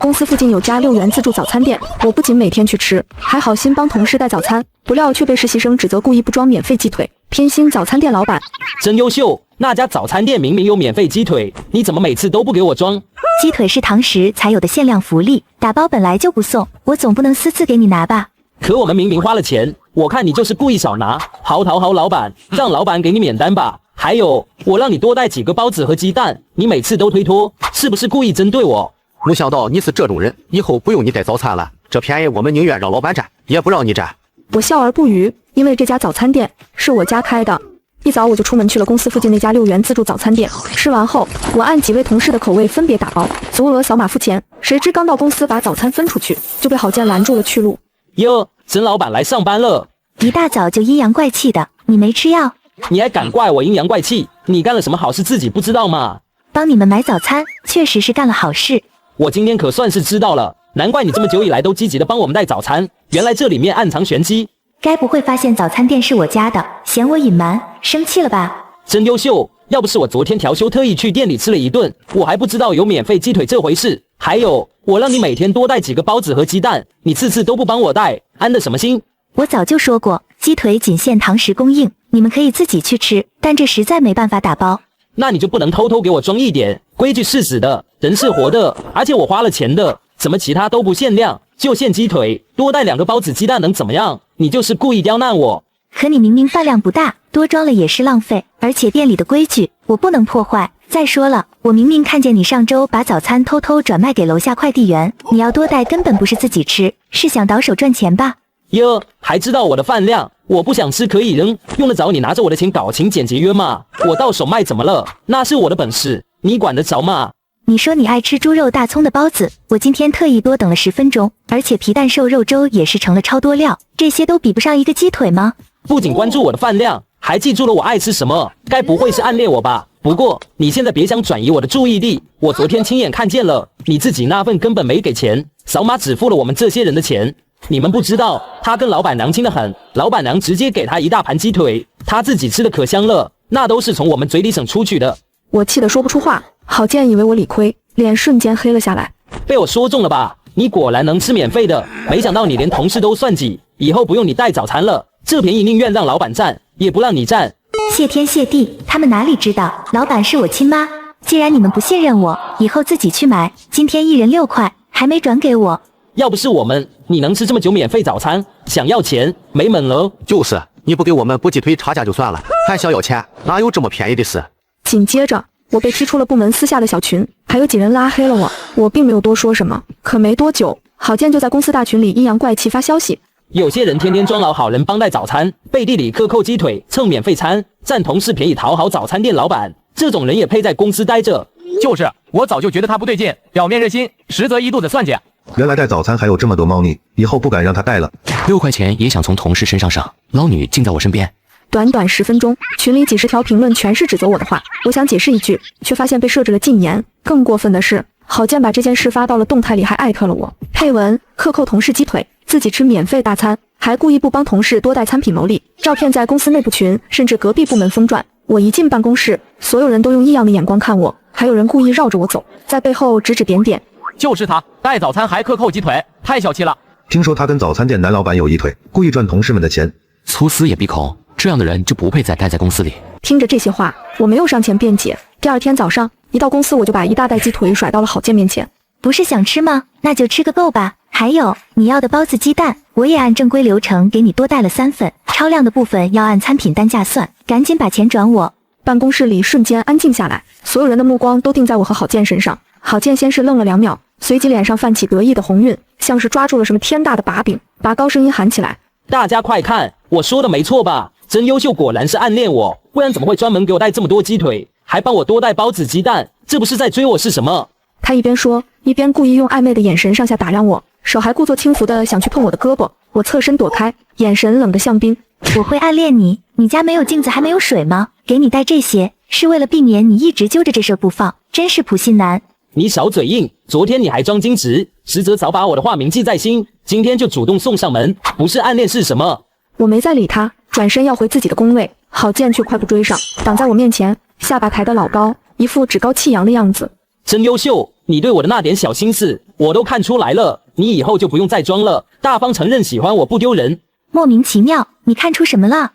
公司附近有家6元自助早餐店，我不仅每天去吃，还好心帮同事带早餐，不料却被实习生指责故意不装免费鸡腿，偏心早餐店老板。真优秀，那家早餐店明明有免费鸡腿，你怎么每次都不给我装？鸡腿是堂食才有的限量福利，打包本来就不送，我总不能私自给你拿吧？可我们明明花了钱，我看你就是故意少拿，好讨好老板，让老板给你免单吧。还有，我让你多带几个包子和鸡蛋，你每次都推脱，是不是故意针对我？没想到你是这种人，以后不用你带早餐了，这便宜我们宁愿让老板占，也不让你占。我笑而不语，因为这家早餐店是我家开的。一早我就出门去了公司附近那家6元自助早餐店，吃完后，我按几位同事的口味分别打包，足额扫码付钱。谁知刚到公司把早餐分出去，就被郝建拦住了去路。哟，曾老板来上班了，一大早就阴阳怪气的，你没吃药？你还敢怪我阴阳怪气？你干了什么好事自己不知道吗？帮你们买早餐，确实是干了好事。我今天可算是知道了，难怪你这么久以来都积极的帮我们带早餐，原来这里面暗藏玄机。该不会发现早餐店是我家的，嫌我隐瞒，生气了吧？真优秀，要不是我昨天调休特意去店里吃了一顿，我还不知道有免费鸡腿这回事。还有，我让你每天多带几个包子和鸡蛋，你次次都不帮我带，安的什么心？我早就说过，鸡腿仅限堂食供应，你们可以自己去吃，但这实在没办法打包。那你就不能偷偷给我装一点？规矩是死的，人是活的，而且我花了钱的，怎么其他都不限量，就限鸡腿，多带2个包子鸡蛋能怎么样？你就是故意刁难我。可你明明饭量不大，多装了也是浪费，而且店里的规矩我不能破坏。再说了，我明明看见你上周把早餐偷偷转卖给楼下快递员，你要多带根本不是自己吃，是想倒手赚钱吧？哟，还知道我的饭量，我不想吃可以扔，用得着你拿着我的钱搞勤俭节约吗？我到手卖怎么了？那是我的本事，你管得着吗？你说你爱吃猪肉大葱的包子，我今天特意多等了10分钟，而且皮蛋瘦肉粥也是盛了超多料，这些都比不上一个鸡腿吗？不仅关注我的饭量，还记住了我爱吃什么，该不会是暗恋我吧？不过你现在别想转移我的注意力，我昨天亲眼看见了，你自己那份根本没给钱，扫码只付了我们这些人的钱。你们不知道，他跟老板娘亲得很，老板娘直接给他一大盘鸡腿，他自己吃的可香了，那都是从我们嘴里省出去的。我气得说不出话，郝建以为我理亏，脸瞬间黑了下来。被我说中了吧？你果然能吃免费的，没想到你连同事都算计，以后不用你带早餐了，这便宜宁愿让老板占，也不让你占。谢天谢地，他们哪里知道老板是我亲妈？既然你们不信任我，以后自己去买，今天1人6块，还没转给我。要不是我们，你能吃这么久免费早餐？想要钱没门了。就是你不给我们补鸡腿差价就算了，还想要钱，哪有这么便宜的事？紧接着我被踢出了部门私下的小群，还有几人拉黑了我。我并没有多说什么，可没多久，郝建就在公司大群里阴阳怪气发消息。有些人天天装老好人帮带早餐，背地里克扣鸡腿蹭免费餐，占同事便宜讨好早餐店老板，这种人也配在公司待着？就是，我早就觉得他不对劲，表面热心，实则一肚子算计。原来带早餐还有这么多猫腻，以后不敢让他带了。6块钱也想从同事身上上，老女竟在我身边。短短10分钟，群里几十条评论全是指责我的话，我想解释一句，却发现被设置了禁言。更过分的是，郝建把这件事发到了动态里，还艾特了我，配文克扣同事鸡腿，自己吃免费大餐，还故意不帮同事多带餐品牟利。照片在公司内部群，甚至隔壁部门疯转。我一进办公室，所有人都用异样的眼光看我，还有人故意绕着我走，在背后指指点点。就是他带早餐还克扣鸡腿，太小气了。听说他跟早餐店男老板有一腿，故意赚同事们的钱。粗丝也闭口，这样的人就不配再待在公司里。听着这些话，我没有上前辩解。第二天早上一到公司，我就把一大袋鸡腿甩到了郝建面前。不是想吃吗？那就吃个够吧。还有你要的包子鸡蛋，我也按正规流程给你多带了3份，超量的部分要按餐品单价算，赶紧把钱转我。办公室里瞬间安静下来，所有人的目光都定在我和郝建身上。郝建先是愣了2秒，随即脸上泛起得意的红晕，像是抓住了什么天大的把柄，拔高声音喊起来：大家快看，我说的没错吧？真优秀果然是暗恋我，不然怎么会专门给我带这么多鸡腿，还帮我多带包子鸡蛋？这不是在追我是什么？他一边说，一边故意用暧昧的眼神上下打量我，手还故作轻浮的想去碰我的胳膊。我侧身躲开，眼神冷得像冰。我会暗恋你？你家没有镜子还没有水吗？给你带这些是为了避免你一直揪着这事不放，真是普信男。你少嘴硬，昨天你还装矜持，实则早把我的话铭记在心，今天就主动送上门，不是暗恋是什么？我没再理他，转身要回自己的工位，郝建却快步追上，挡在我面前，下巴抬得老高，一副趾高气扬的样子。真优秀，你对我的那点小心思，我都看出来了，你以后就不用再装了，大方承认喜欢我不丢人。莫名其妙，你看出什么了？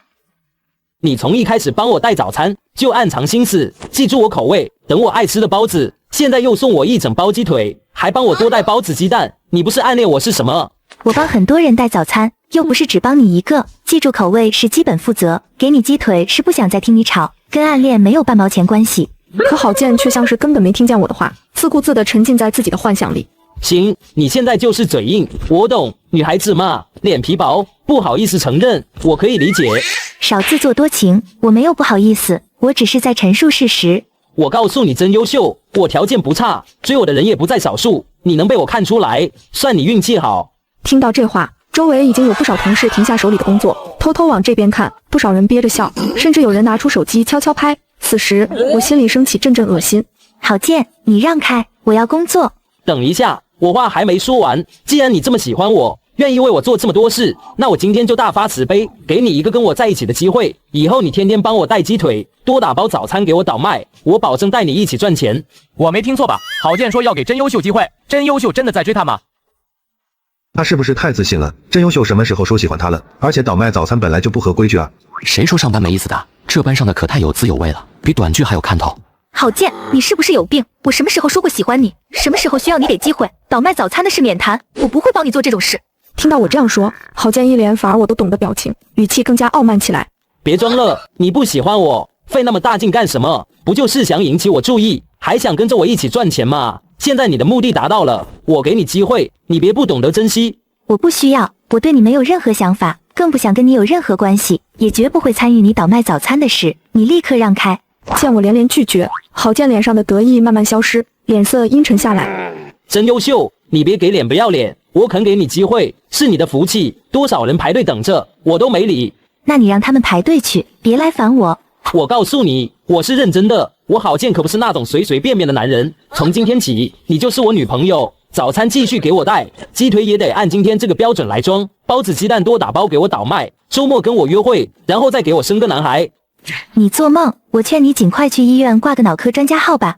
你从一开始帮我带早餐就暗藏心思，记住我口味，等我爱吃的包子，现在又送我一整包鸡腿，还帮我多带包子鸡蛋，你不是暗恋我是什么？我帮很多人带早餐，又不是只帮你一个，记住口味是基本负责，给你鸡腿是不想再听你吵，跟暗恋没有半毛钱关系。可郝建却像是根本没听见我的话，自顾自地沉浸在自己的幻想里。行，你现在就是嘴硬，我懂，女孩子嘛，脸皮薄，不好意思承认，我可以理解。少自作多情，我没有不好意思，我只是在陈述事实。我告诉你真优秀，我条件不差，追我的人也不在少数，你能被我看出来，算你运气好。听到这话，周围已经有不少同事停下手里的工作，偷偷往这边看，不少人憋着笑，甚至有人拿出手机悄悄拍。此时我心里升起阵阵恶心。郝建，你让开，我要工作。等一下，我话还没说完，既然你这么喜欢我，愿意为我做这么多事，那我今天就大发慈悲，给你一个跟我在一起的机会，以后你天天帮我带鸡腿，多打包早餐给我倒卖，我保证带你一起赚钱。我没听错吧？郝建说要给真优秀机会，真优秀真的在追他吗？他是不是太自信了？真优秀什么时候说喜欢他了？而且倒卖早餐本来就不合规矩啊！谁说上班没意思的？这班上的可太有滋有味了，比短剧还有看头。郝建，你是不是有病？我什么时候说过喜欢你？什么时候需要你给机会？倒卖早餐的事免谈，我不会帮你做这种事。听到我这样说，郝建一脸反而我都懂的表情，语气更加傲慢起来。别装了，你不喜欢我，费那么大劲干什么？不就是想引起我注意，还想跟着我一起赚钱吗？现在你的目的达到了，我给你机会，你别不懂得珍惜。我不需要，我对你没有任何想法，更不想跟你有任何关系，也绝不会参与你倒卖早餐的事。你立刻让开！见我连连拒绝，郝建脸上的得意慢慢消失，脸色阴沉下来。真优秀，你别给脸不要脸，我肯给你机会，是你的福气。多少人排队等着，我都没理。那你让他们排队去，别来烦我。我告诉你，我是认真的，我郝建可不是那种随随便便的男人。从今天起，你就是我女朋友。早餐继续给我带，鸡腿也得按今天这个标准来装，包子鸡蛋多打包给我倒卖，周末跟我约会，然后再给我生个男孩。你做梦！我劝你尽快去医院挂个脑科专家号吧。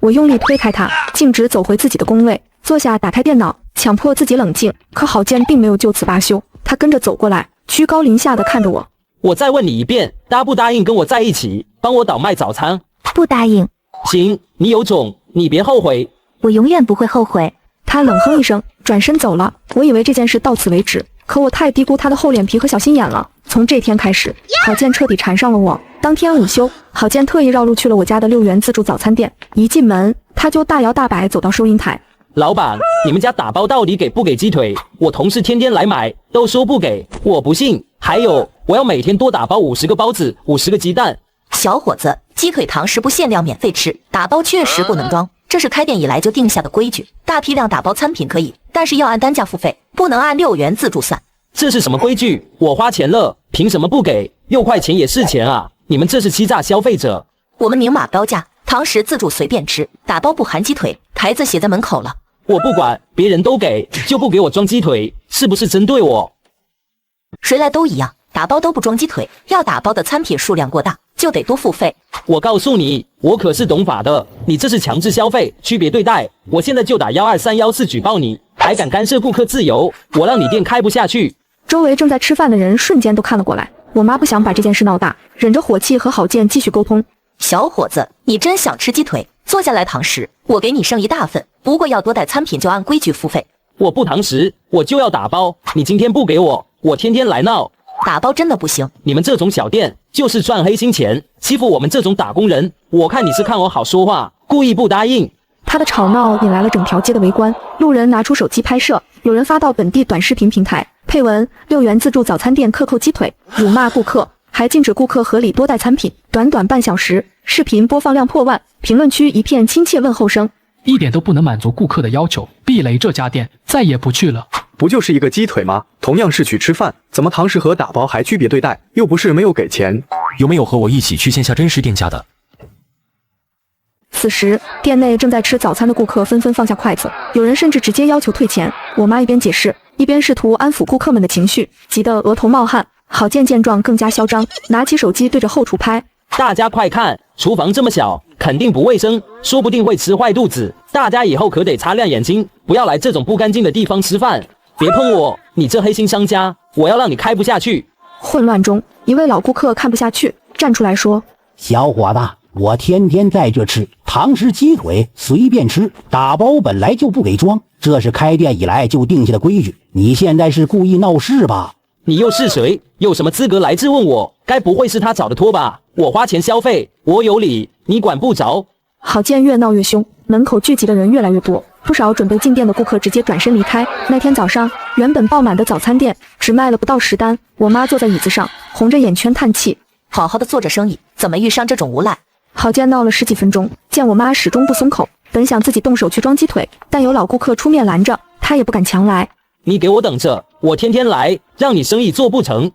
我用力推开他，径直走回自己的工位，坐下打开电脑，强迫自己冷静。可郝建并没有就此罢休，他跟着走过来，居高临下的看着我。我再问你一遍，答不答应跟我在一起，帮我倒卖早餐？不答应。行，你有种，你别后悔。我永远不会后悔。他冷哼一声，转身走了。我以为这件事到此为止，可我太低估他的厚脸皮和小心眼了。从这天开始，郝建彻底缠上了我。当天午休，郝建特意绕路去了我家的6元自助早餐店。一进门，他就大摇大摆走到收银台。老板，你们家打包到底给不给鸡腿？我同事天天来买，都说不给，我不信。还有，我要每天多打包50个包子，50个鸡蛋。小伙子，鸡腿堂食不限量免费吃，打包确实不能装。这是开店以来就定下的规矩，大批量打包餐品可以，但是要按单价付费，不能按6元自助算。这是什么规矩？我花钱了，凭什么不给？6块钱也是钱啊！你们这是欺诈消费者。我们明码标价，堂食自助随便吃，打包不含鸡腿，牌子写在门口了。我不管，别人都给，就不给我装鸡腿，是不是针对我？谁来都一样，打包都不装鸡腿，要打包的餐品数量过大，就得多付费。我告诉你，我可是懂法的，你这是强制消费，区别对待。我现在就打12314举报你，还敢干涉顾客自由，我让你店开不下去。周围正在吃饭的人瞬间都看了过来。我妈不想把这件事闹大，忍着火气和郝建继续沟通。小伙子，你真想吃鸡腿？坐下来堂食，我给你剩一大份，不过要多带餐品就按规矩付费。我不堂食，我就要打包。你今天不给我，我天天来闹。打包真的不行，你们这种小店就是赚黑心钱，欺负我们这种打工人。我看你是看我好说话，故意不答应。他的吵闹引来了整条街的围观，路人拿出手机拍摄，有人发到本地短视频平台，配文6元自助早餐店克扣鸡腿，辱骂顾客，还禁止顾客合理多带餐品。短短半小时，视频播放量破万，评论区一片亲切问候声。一点都不能满足顾客的要求，避雷这家店再也不去了。不就是一个鸡腿吗？同样是去吃饭，怎么堂食和打包还区别对待？又不是没有给钱。有没有和我一起去线下真实店家的？此时，店内正在吃早餐的顾客纷纷放下筷子，有人甚至直接要求退钱。我妈一边解释，一边试图安抚顾客们的情绪，急得额头冒汗。郝建见状更加嚣张，拿起手机对着后厨拍。大家快看，厨房这么小，肯定不卫生，说不定会吃坏肚子。大家以后可得擦亮眼睛，不要来这种不干净的地方吃饭。别碰我，你这黑心商家，我要让你开不下去。混乱中，一位老顾客看不下去，站出来说：小伙子，我天天在这吃堂食鸡腿，随便吃，打包本来就不给装，这是开店以来就定下的规矩。你现在是故意闹事吧？你又是谁？有什么资格来质问我？该不会是他找的托吧？我花钱消费，我有理，你管不着。郝建越闹越凶，门口聚集的人越来越多，不少准备进店的顾客直接转身离开。那天早上，原本爆满的早餐店只卖了不到10单。我妈坐在椅子上，红着眼圈叹气：好好的做着生意，怎么遇上这种无赖？郝建闹了10几分钟，见我妈始终不松口，本想自己动手去装鸡腿，但有老顾客出面拦着，他也不敢强来。你给我等着，我天天来，让你生意做不成。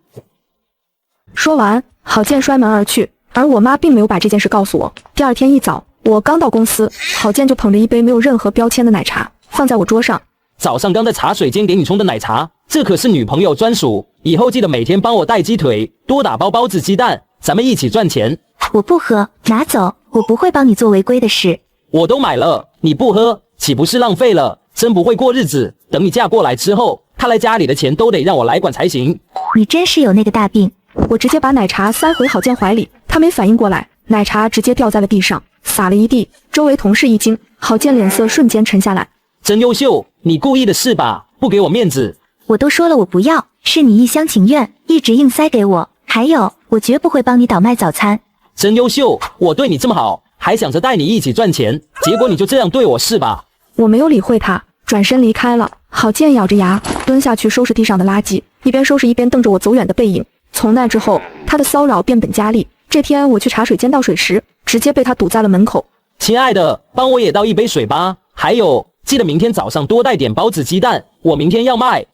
说完，郝建摔门而去，而我妈并没有把这件事告诉我。第二天一早，我刚到公司，郝建就捧着一杯没有任何标签的奶茶放在我桌上。早上刚在茶水间给你冲的奶茶，这可是女朋友专属，以后记得每天帮我带鸡腿，多打包包子鸡蛋，咱们一起赚钱。我不喝，拿走，我不会帮你做违规的事。我都买了，你不喝，岂不是浪费了？真不会过日子，等你嫁过来之后，看来家里的钱都得让我来管才行。你真是有那个大病。我直接把奶茶塞回郝建怀里，他没反应过来，奶茶直接掉在了地上，洒了一地。周围同事一惊，郝建脸色瞬间沉下来。真优秀，你故意的是吧？不给我面子。我都说了我不要，是你一厢情愿，一直硬塞给我。还有，我绝不会帮你倒卖早餐。真优秀，我对你这么好，还想着带你一起赚钱，结果你就这样对我是吧？我没有理会他，转身离开了。郝建咬着牙蹲下去收拾地上的垃圾，一边收拾一边瞪着我走远的背影。从那之后，他的骚扰变本加厉。这天我去茶水间倒水时，直接被他堵在了门口。亲爱的，帮我也倒一杯水吧。还有，记得明天早上多带点包子鸡蛋，我明天要卖。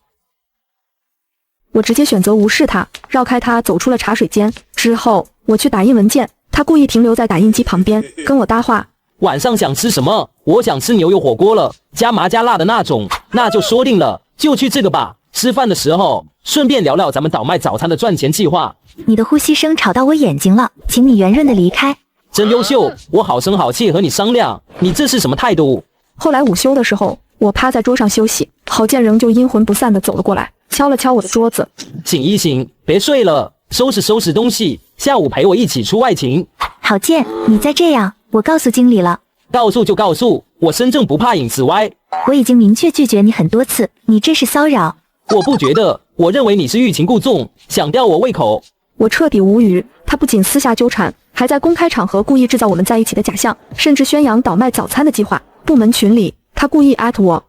我直接选择无视他，绕开他走出了茶水间。之后我去打印文件，他故意停留在打印机旁边跟我搭话。晚上想吃什么？我想吃牛油火锅了，加麻加辣的那种。那就说定了，就去这个吧。吃饭的时候顺便聊聊咱们倒卖早餐的赚钱计划。你的呼吸声吵到我眼睛了，请你圆润的离开。真优秀，我好声好气和你商量，你这是什么态度？后来午休的时候，我趴在桌上休息，郝建仍旧阴魂不散地走了过来，敲了敲我的桌子。醒一醒，别睡了，收拾收拾东西，下午陪我一起出外勤。郝建，你再这样，我告诉经理了。告诉就告诉，我身正不怕影子歪。我已经明确拒绝你很多次，你这是骚扰。我不觉得，我认为你是欲擒故纵，想吊我胃口。我彻底无语，他不仅私下纠缠，还在公开场合故意制造我们在一起的假象，甚至宣扬倒卖早餐的计划。部门群里，他故意@我，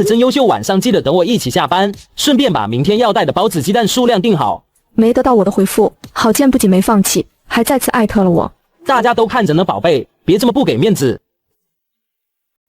真优秀，晚上记得等我一起下班，顺便把明天要带的包子鸡蛋数量定好。没得到我的回复，郝建不仅没放弃，还再次@了我。大家都看着呢，宝贝，别这么不给面子。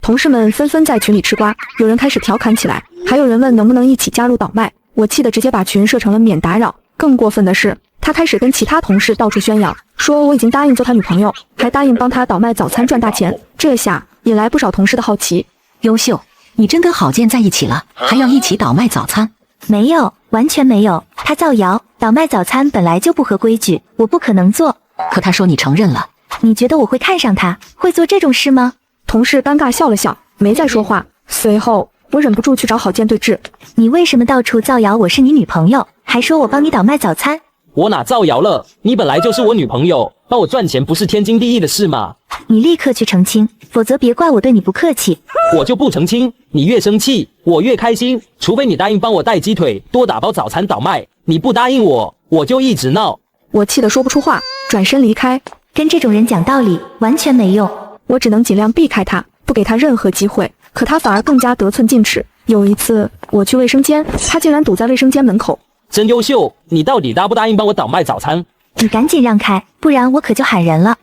同事们纷纷在群里吃瓜，有人开始调侃起来，还有人问能不能一起加入倒卖。我气得直接把群设成了免打扰。更过分的是，他开始跟其他同事到处宣扬，说我已经答应做他女朋友，还答应帮他倒卖早餐赚大钱。这下引来不少同事的好奇。优秀，你真跟郝建在一起了，还要一起倒卖早餐？没有，完全没有。他造谣，倒卖早餐本来就不合规矩，我不可能做。可他说你承认了。你觉得我会看上他，会做这种事吗？同事尴尬笑了笑，没再说话。随后我忍不住去找郝建对峙。你为什么到处造谣我是你女朋友，还说我帮你倒卖早餐？我哪造谣了？你本来就是我女朋友，帮我赚钱不是天经地义的事吗？你立刻去澄清，否则别怪我对你不客气。我就不澄清，你越生气我越开心，除非你答应帮我带鸡腿，多打包早餐倒卖。你不答应我就一直闹。我气得说不出话，转身离开。跟这种人讲道理完全没用，我只能尽量避开他，不给他任何机会。可他反而更加得寸进尺。有一次我去卫生间，他竟然堵在卫生间门口。真优秀，你到底答不答应帮我倒卖早餐？你赶紧让开，不然我可就喊人了。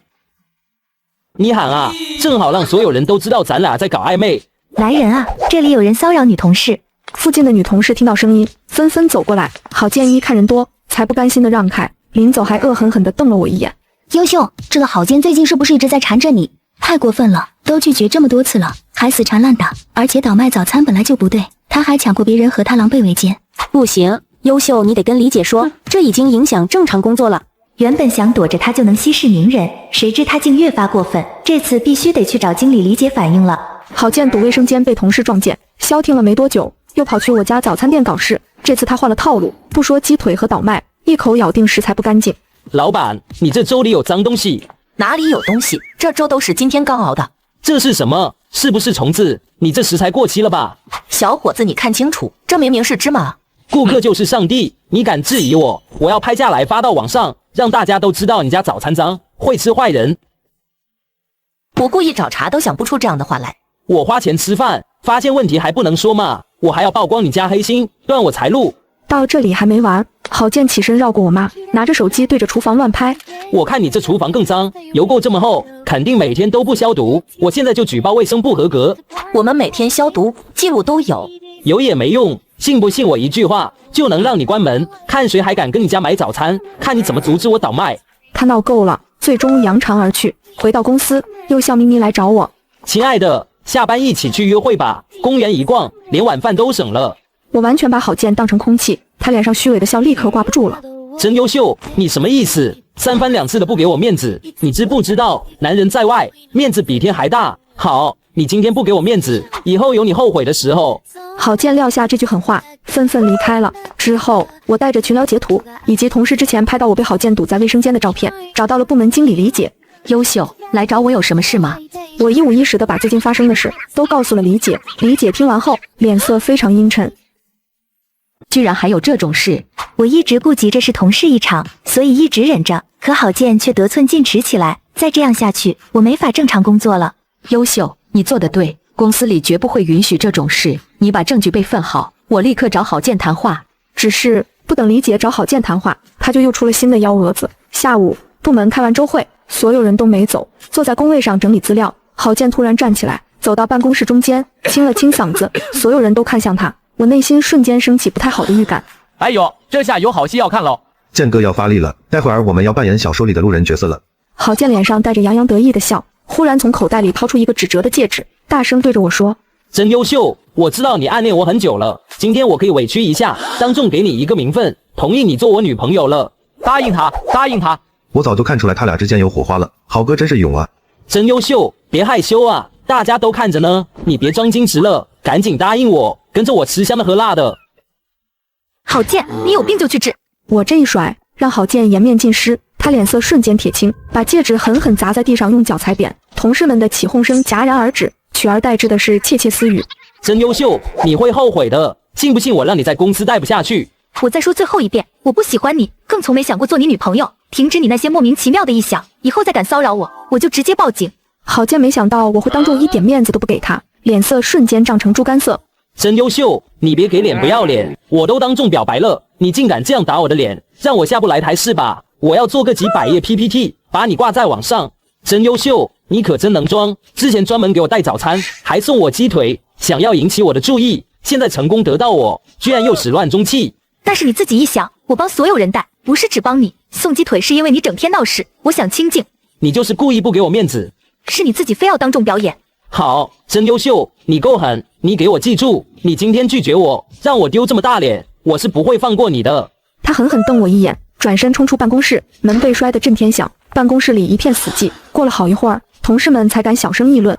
你喊啊，正好让所有人都知道咱俩在搞暧昧。来人啊，这里有人骚扰女同事。附近的女同事听到声音，纷纷走过来。郝建一看人多，才不甘心的让开，临走还恶狠狠地瞪了我一眼。优秀，这个郝建最近是不是一直在缠着你？太过分了，都拒绝这么多次了，还死缠烂打，而且倒卖早餐本来就不对，他还抢过别人和他狼狈为奸。不行，优秀，你得跟李姐说，这已经影响正常工作了。原本想躲着他就能息事宁人，谁知他竟越发过分，这次必须得去找经理理解反应了。郝建堵卫生间被同事撞见，消停了没多久，又跑去我家早餐店搞事。这次他换了套路，不说鸡腿和倒麦，一口咬定食材不干净。老板，你这粥里有脏东西。哪里有东西？这粥都是今天刚熬的。这是什么？是不是虫子？你这食材过期了吧？小伙子，你看清楚，这明明是芝麻。顾客就是上帝，你敢质疑我？我要拍下来发到网上，让大家都知道你家早餐脏，会吃坏人。我故意找茬都想不出这样的话来。我花钱吃饭，发现问题还不能说嘛？我还要曝光你家黑心，断我财路。到这里还没完，郝建起身绕过我妈，拿着手机对着厨房乱拍。我看你这厨房更脏，油垢这么厚，肯定每天都不消毒。我现在就举报卫生不合格。我们每天消毒，记录都有。有也没用，信不信我一句话就能让你关门？看谁还敢跟你家买早餐，看你怎么阻止我倒卖。他闹够了，最终扬长而去。回到公司，又笑眯眯来找我。亲爱的，下班一起去约会吧，公园一逛，连晚饭都省了。我完全把郝建当成空气，他脸上虚伪的笑立刻挂不住了。真优秀，你什么意思？三番两次的不给我面子，你知不知道男人在外，面子比天还大？好，你今天不给我面子，以后有你后悔的时候。郝建撂下这句狠话，愤愤离开了。之后，我带着群聊截图以及同事之前拍到我被郝建堵在卫生间的照片，找到了部门经理李姐。优秀，来找我有什么事吗？我一五一十的把最近发生的事都告诉了李姐。李姐听完后，脸色非常阴沉。居然还有这种事！我一直顾及这是同事一场，所以一直忍着。可郝建却得寸进尺起来，再这样下去，我没法正常工作了。优秀，你做得对，公司里绝不会允许这种事。你把证据备份好，我立刻找郝建谈话。只是不等李姐找郝建谈话，他就又出了新的幺蛾子。下午部门开完周会，所有人都没走，坐在工位上整理资料。郝建突然站起来，走到办公室中间，清了清嗓子，所有人都看向他。我内心瞬间升起不太好的预感。哎呦，这下有好戏要看喽！建哥要发力了，待会儿我们要扮演小说里的路人角色了。郝建脸上带着洋洋得意的笑，忽然从口袋里掏出一个纸折的戒指，大声对着我说：真优秀，我知道你暗恋我很久了，今天我可以委屈一下，当众给你一个名分，同意你做我女朋友了。答应他，答应他！我早就看出来他俩之间有火花了，郝哥真是勇啊！真优秀，别害羞啊，大家都看着呢，你别装矜持了，赶紧答应我，跟着我吃香的喝辣的。郝建，你有病就去治！我这一甩，让郝建颜面尽失，他脸色瞬间铁青，把戒指狠狠砸在地上，用脚踩扁。同事们的起哄声戛然而止，取而代之的是窃窃私语。真优秀，你会后悔的，信不信我让你在公司待不下去？我再说最后一遍，我不喜欢你，更从没想过做你女朋友。停止你那些莫名其妙的臆想，以后再敢骚扰我，我就直接报警。郝建没想到我会当众一点面子都不给他，脸色瞬间涨成猪肝色。真优秀，你别给脸不要脸，我都当众表白了，你竟敢这样打我的脸，让我下不来台是吧？我要做个几百页 PPT， 把你挂在网上。真优秀，你可真能装，之前专门给我带早餐，还送我鸡腿，想要引起我的注意，现在成功得到我，居然又始乱终弃。但是你自己一想，我帮所有人带，不是只帮你。送鸡腿是因为你整天闹事，我想清静。你就是故意不给我面子，是你自己非要当众表演。好，真优秀，你够狠，你给我记住，你今天拒绝我，让我丢这么大脸，我是不会放过你的。他狠狠瞪我一眼，转身冲出办公室，门被摔得震天响，办公室里一片死寂。过了好一会儿，同事们才敢小声议论。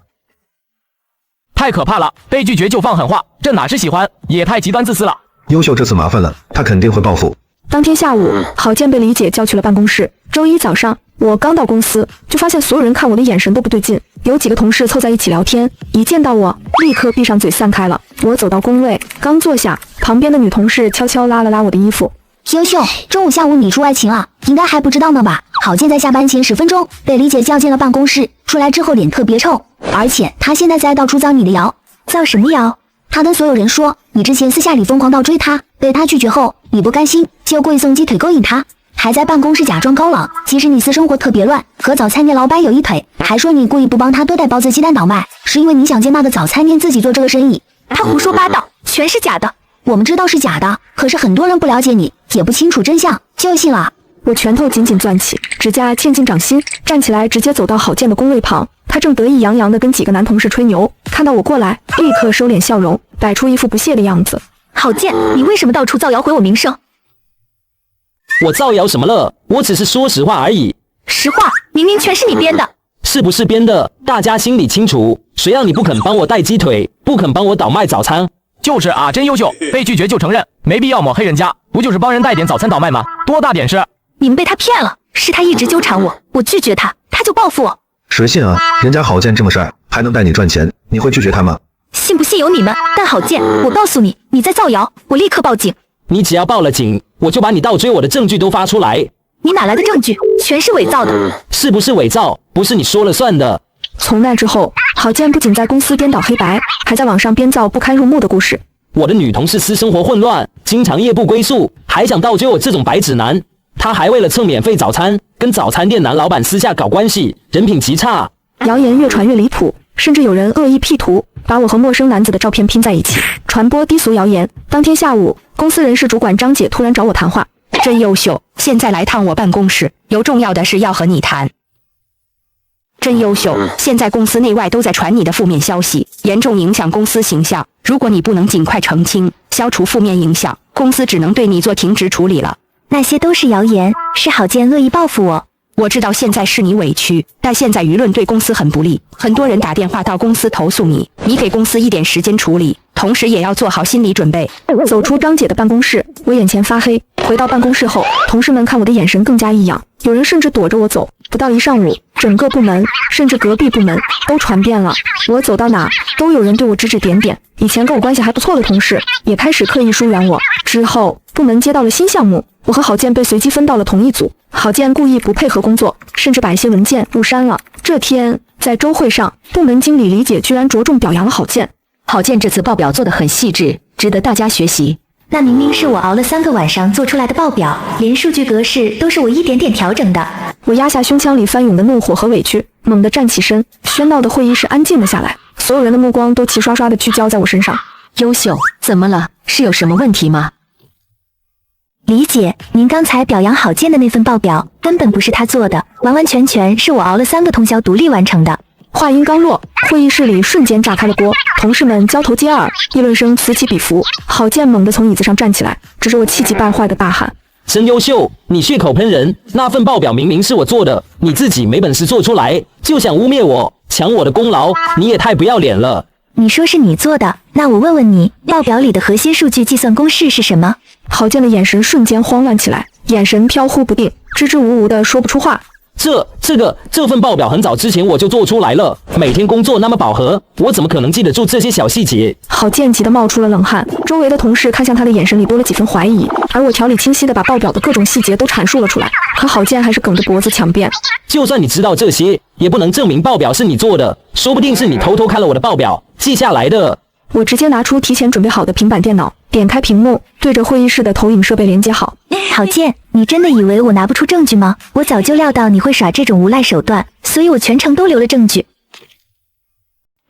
太可怕了，被拒绝就放狠话，这哪是喜欢，也太极端自私了。优秀这次麻烦了，他肯定会报复。当天下午，郝建被李姐叫去了办公室。周一早上，我刚到公司，就发现所有人看我的眼神都不对劲。有几个同事凑在一起聊天，一见到我，立刻闭上嘴散开了。我走到工位，刚坐下，旁边的女同事悄悄拉了拉我的衣服。优秀，中午下午你出外勤了，应该还不知道呢吧？郝建在下班前10分钟被李姐叫进了办公室，出来之后脸特别臭，而且他现在在到处造你的谣。造什么谣？他跟所有人说，你之前私下里疯狂到追他，被他拒绝后，你不甘心，就故意送鸡腿勾引他，还在办公室假装高冷，其实你私生活特别乱，和早餐店老板有一腿，还说你故意不帮他多带包子鸡蛋倒卖，是因为你想借那个早餐店自己做这个生意。他胡说八道，全是假的。我们知道是假的，可是很多人不了解你，也不清楚真相，就信了。我拳头紧紧攥起，指甲渐进掌心，站起来直接走到郝建的工位旁。他正得意洋洋地跟几个男同事吹牛，看到我过来，立刻收敛笑容，摆出一副不屑的样子。郝建，你为什么到处造谣毁我名声？我造谣什么了？我只是说实话而已。实话明明全是你编的。是不是编的？大家心里清楚。谁让你不肯帮我带鸡腿，不肯帮我倒卖早餐？就是啊，真优秀，被拒绝就承认，没必要抹黑人家，不就是帮人带点早餐倒卖吗？多大点事？你们被他骗了，是他一直纠缠我，我拒绝他，他就报复我。谁信啊？人家郝建这么帅，还能带你赚钱，你会拒绝他吗？信不信由你们，但郝建，我告诉你，你在造谣，我立刻报警。你只要报了警，我就把你倒追我的证据都发出来。你哪来的证据？全是伪造的。是不是伪造？不是你说了算的。从那之后，郝建不仅在公司颠倒黑白，还在网上编造不堪入目的故事。我的女同事私生活混乱，经常夜不归宿，还想倒追我这种白纸男。她还为了蹭免费早餐，跟早餐店男老板私下搞关系，人品极差。谣言越传越离谱，甚至有人恶意 P 图，把我和陌生男子的照片拼在一起，传播低俗谣言。当天下午，公司人事主管张姐突然找我谈话，真优秀，现在来趟我办公室，有重要的事要和你谈。真优秀，现在公司内外都在传你的负面消息，严重影响公司形象。如果你不能尽快澄清，消除负面影响，公司只能对你做停职处理了。那些都是谣言，是郝建恶意报复我。我知道现在是你委屈，但现在舆论对公司很不利，很多人打电话到公司投诉你，你给公司一点时间处理，同时也要做好心理准备。走出张姐的办公室，我眼前发黑。回到办公室后，同事们看我的眼神更加异样，有人甚至躲着我走。不到一上午，整个部门甚至隔壁部门都传遍了，我走到哪都有人对我指指点点。以前跟我关系还不错的同事也开始刻意疏远我。之后部门接到了新项目，我和郝建被随机分到了同一组。郝建故意不配合工作，甚至把一些文件误删了。这天在周会上，部门经理李姐居然着重表扬了郝建。郝建这次报表做得很细致，值得大家学习。那明明是我熬了3个晚上做出来的报表，连数据格式都是我一点点调整的。我压下胸腔里翻涌的怒火和委屈，猛地站起身。喧闹的会议室安静了下来，所有人的目光都齐刷刷地聚焦在我身上。优秀，怎么了？是有什么问题吗？李姐，您刚才表扬郝建的那份报表根本不是他做的，完完全全是我熬了3个通宵独立完成的。话音刚落，会议室里瞬间炸开了锅，同事们交头接耳，议论声此起彼伏。郝建猛地从椅子上站起来，指着我气急败坏地大喊：真优秀，你血口喷人！那份报表明明是我做的，你自己没本事做出来，就想污蔑我，抢我的功劳，你也太不要脸了。你说是你做的，那我问问你，报表里的核心数据计算公式是什么？郝建的眼神瞬间慌乱起来，眼神飘忽不定，支支吾吾的说不出话。这份报表很早之前我就做出来了，每天工作那么饱和，我怎么可能记得住这些小细节？郝建急得冒出了冷汗，周围的同事看向他的眼神里多了几分怀疑，而我条理清晰的把报表的各种细节都阐述了出来，可郝建还是梗着脖子强辩。就算你知道这些，也不能证明报表是你做的，说不定是你偷偷看了我的报表记下来的。我直接拿出提前准备好的平板电脑，点开屏幕，对着会议室的投影设备连接好。郝建，你真的以为我拿不出证据吗？我早就料到你会耍这种无赖手段，所以我全程都留了证据。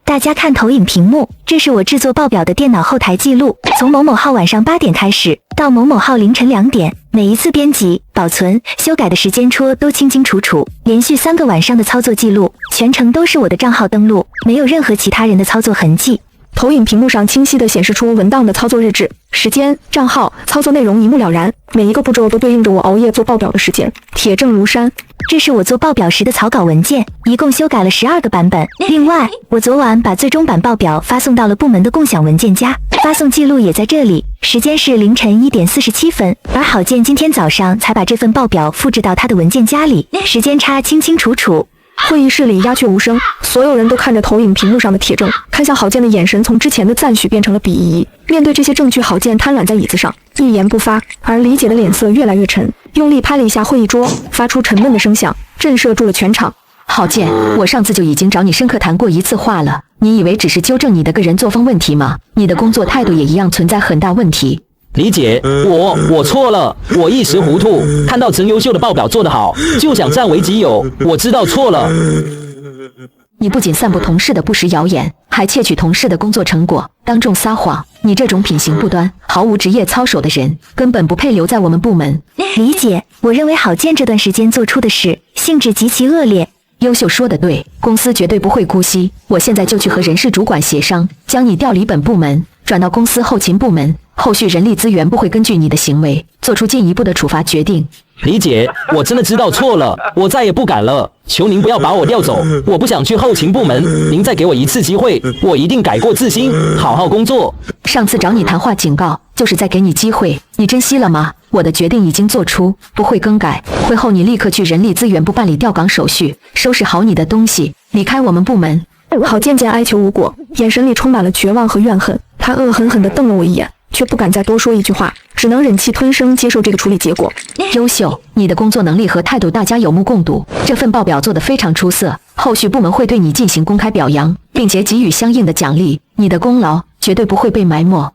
大家看投影屏幕，这是我制作报表的电脑后台记录，从某某号晚上8点开始，到某某号凌晨2点，每一次编辑、保存、修改的时间戳都清清楚楚，连续3个晚上的操作记录，全程都是我的账号登录，没有任何其他人的操作痕迹。投影屏幕上清晰地显示出文档的操作日志、时间、账号、操作内容一目了然，每一个步骤都对应着我熬夜做报表的时间，铁证如山。这是我做报表时的草稿文件，一共修改了12个版本。另外，我昨晚把最终版报表发送到了部门的共享文件夹，发送记录也在这里，时间是凌晨1点47分，而郝建今天早上才把这份报表复制到他的文件夹里，时间差清清楚楚。会议室里鸦雀无声，所有人都看着投影屏幕上的铁证，看向郝建的眼神从之前的赞许变成了鄙夷。面对这些证据，郝建瘫软在椅子上，一言不发，而李姐的脸色越来越沉，用力拍了一下会议桌，发出沉闷的声响，震慑住了全场。郝建，我上次就已经找你深刻谈过1次话了，你以为只是纠正你的个人作风问题吗？你的工作态度也一样存在很大问题。李姐，我错了，我一时糊涂，看到陈优秀的报表做得好，就想占为己有，我知道错了。你不仅散布同事的不实谣言，还窃取同事的工作成果，当众撒谎。你这种品行不端、毫无职业操守的人，根本不配留在我们部门。李姐，我认为郝建这段时间做出的事性质极其恶劣。优秀说得对，公司绝对不会姑息。我现在就去和人事主管协商，将你调离本部门。转到公司后勤部门，后续人力资源部会根据你的行为做出进一步的处罚决定。理解，我真的知道错了，我再也不敢了。求您不要把我调走，我不想去后勤部门，您再给我一次机会，我一定改过自新，好好工作。上次找你谈话警告，就是在给你机会，你珍惜了吗？我的决定已经做出，不会更改。会后你立刻去人力资源部办理调岗手续，收拾好你的东西，离开我们部门。郝建见哀求无果，眼神里充满了绝望和怨恨，他恶狠狠地瞪了我一眼，却不敢再多说一句话，只能忍气吞声接受这个处理结果。优秀，你的工作能力和态度大家有目共睹，这份报表做得非常出色，后续部门会对你进行公开表扬，并且给予相应的奖励，你的功劳绝对不会被埋没。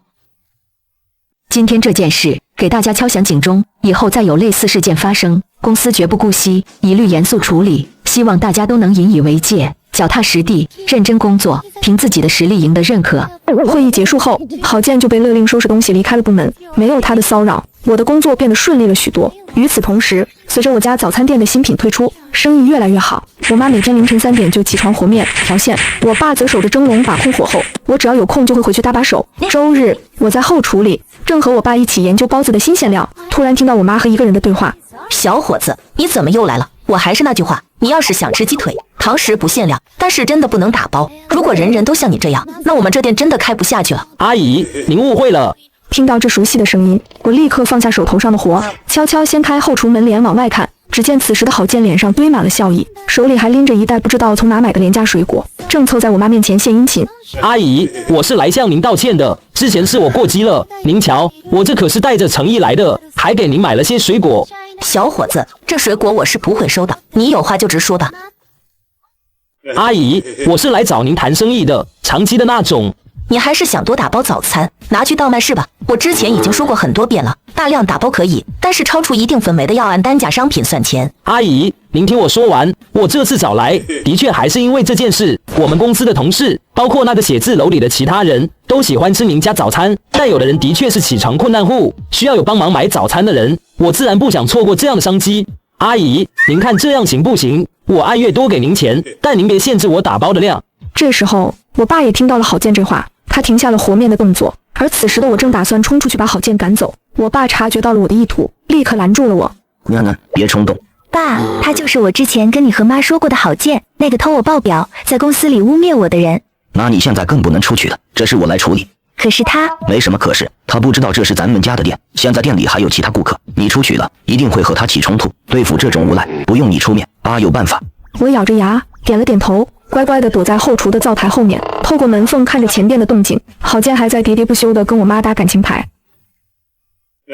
今天这件事给大家敲响警钟，以后再有类似事件发生，公司绝不姑息，一律严肃处理，希望大家都能引以为戒，脚踏实地，认真工作，凭自己的实力赢得认可。会议结束后，郝建就被勒令收拾东西离开了部门，没有他的骚扰，我的工作变得顺利了许多。与此同时，随着我家早餐店的新品推出，生意越来越好。我妈每天凌晨3点就起床和面调馅，我爸则守着蒸笼把控火候，我只要有空就会回去搭把手。周日我在后厨里，正和我爸一起研究包子的新馅料，突然听到我妈和一个人的对话：小伙子，你怎么又来了？我还是那句话，你要是想吃鸡腿，堂食不限量，但是真的不能打包。如果人人都像你这样，那我们这店真的开不下去了。阿姨，您误会了。听到这熟悉的声音，我立刻放下手头上的活，悄悄掀开后厨门帘往外看。只见此时的郝建脸上堆满了笑意，手里还拎着一袋不知道从哪买的廉价水果，正凑在我妈面前献殷勤。阿姨，我是来向您道歉的，之前是我过激了。您瞧，我这可是带着诚意来的，还给您买了些水果。小伙子，这水果我是不会收的，你有话就直说吧。阿姨，我是来找您谈生意的，长期的那种。你还是想多打包早餐，拿去倒卖是吧？我之前已经说过很多遍了，大量打包可以，但是超出一定氛围的要按单价商品算钱。阿姨，您听我说完，我这次找来，的确还是因为这件事。我们公司的同事，包括那个写字楼里的其他人，都喜欢吃您家早餐，但有的人的确是起床困难户，需要有帮忙买早餐的人，我自然不想错过这样的商机。阿姨，您看这样行不行？我按月多给您钱，但您别限制我打包的量。这时候，我爸也听到了郝建这话，他停下了和面的动作，而此时的我正打算冲出去把郝建赶走。我爸察觉到了我的意图，立刻拦住了我。娘娘，别冲动。爸，他就是我之前跟你和妈说过的郝建，那个偷我报表，在公司里污蔑我的人。那你现在更不能出去了，这事我来处理。可是他没什么可是，他不知道这是咱们家的店，现在店里还有其他顾客，你出去了，一定会和他起冲突。对付这种无赖，不用你出面，爸有办法。我咬着牙点了点头，乖乖地躲在后厨的灶台后面，透过门缝看着前店的动静。郝建还在喋喋不休地跟我妈打感情牌。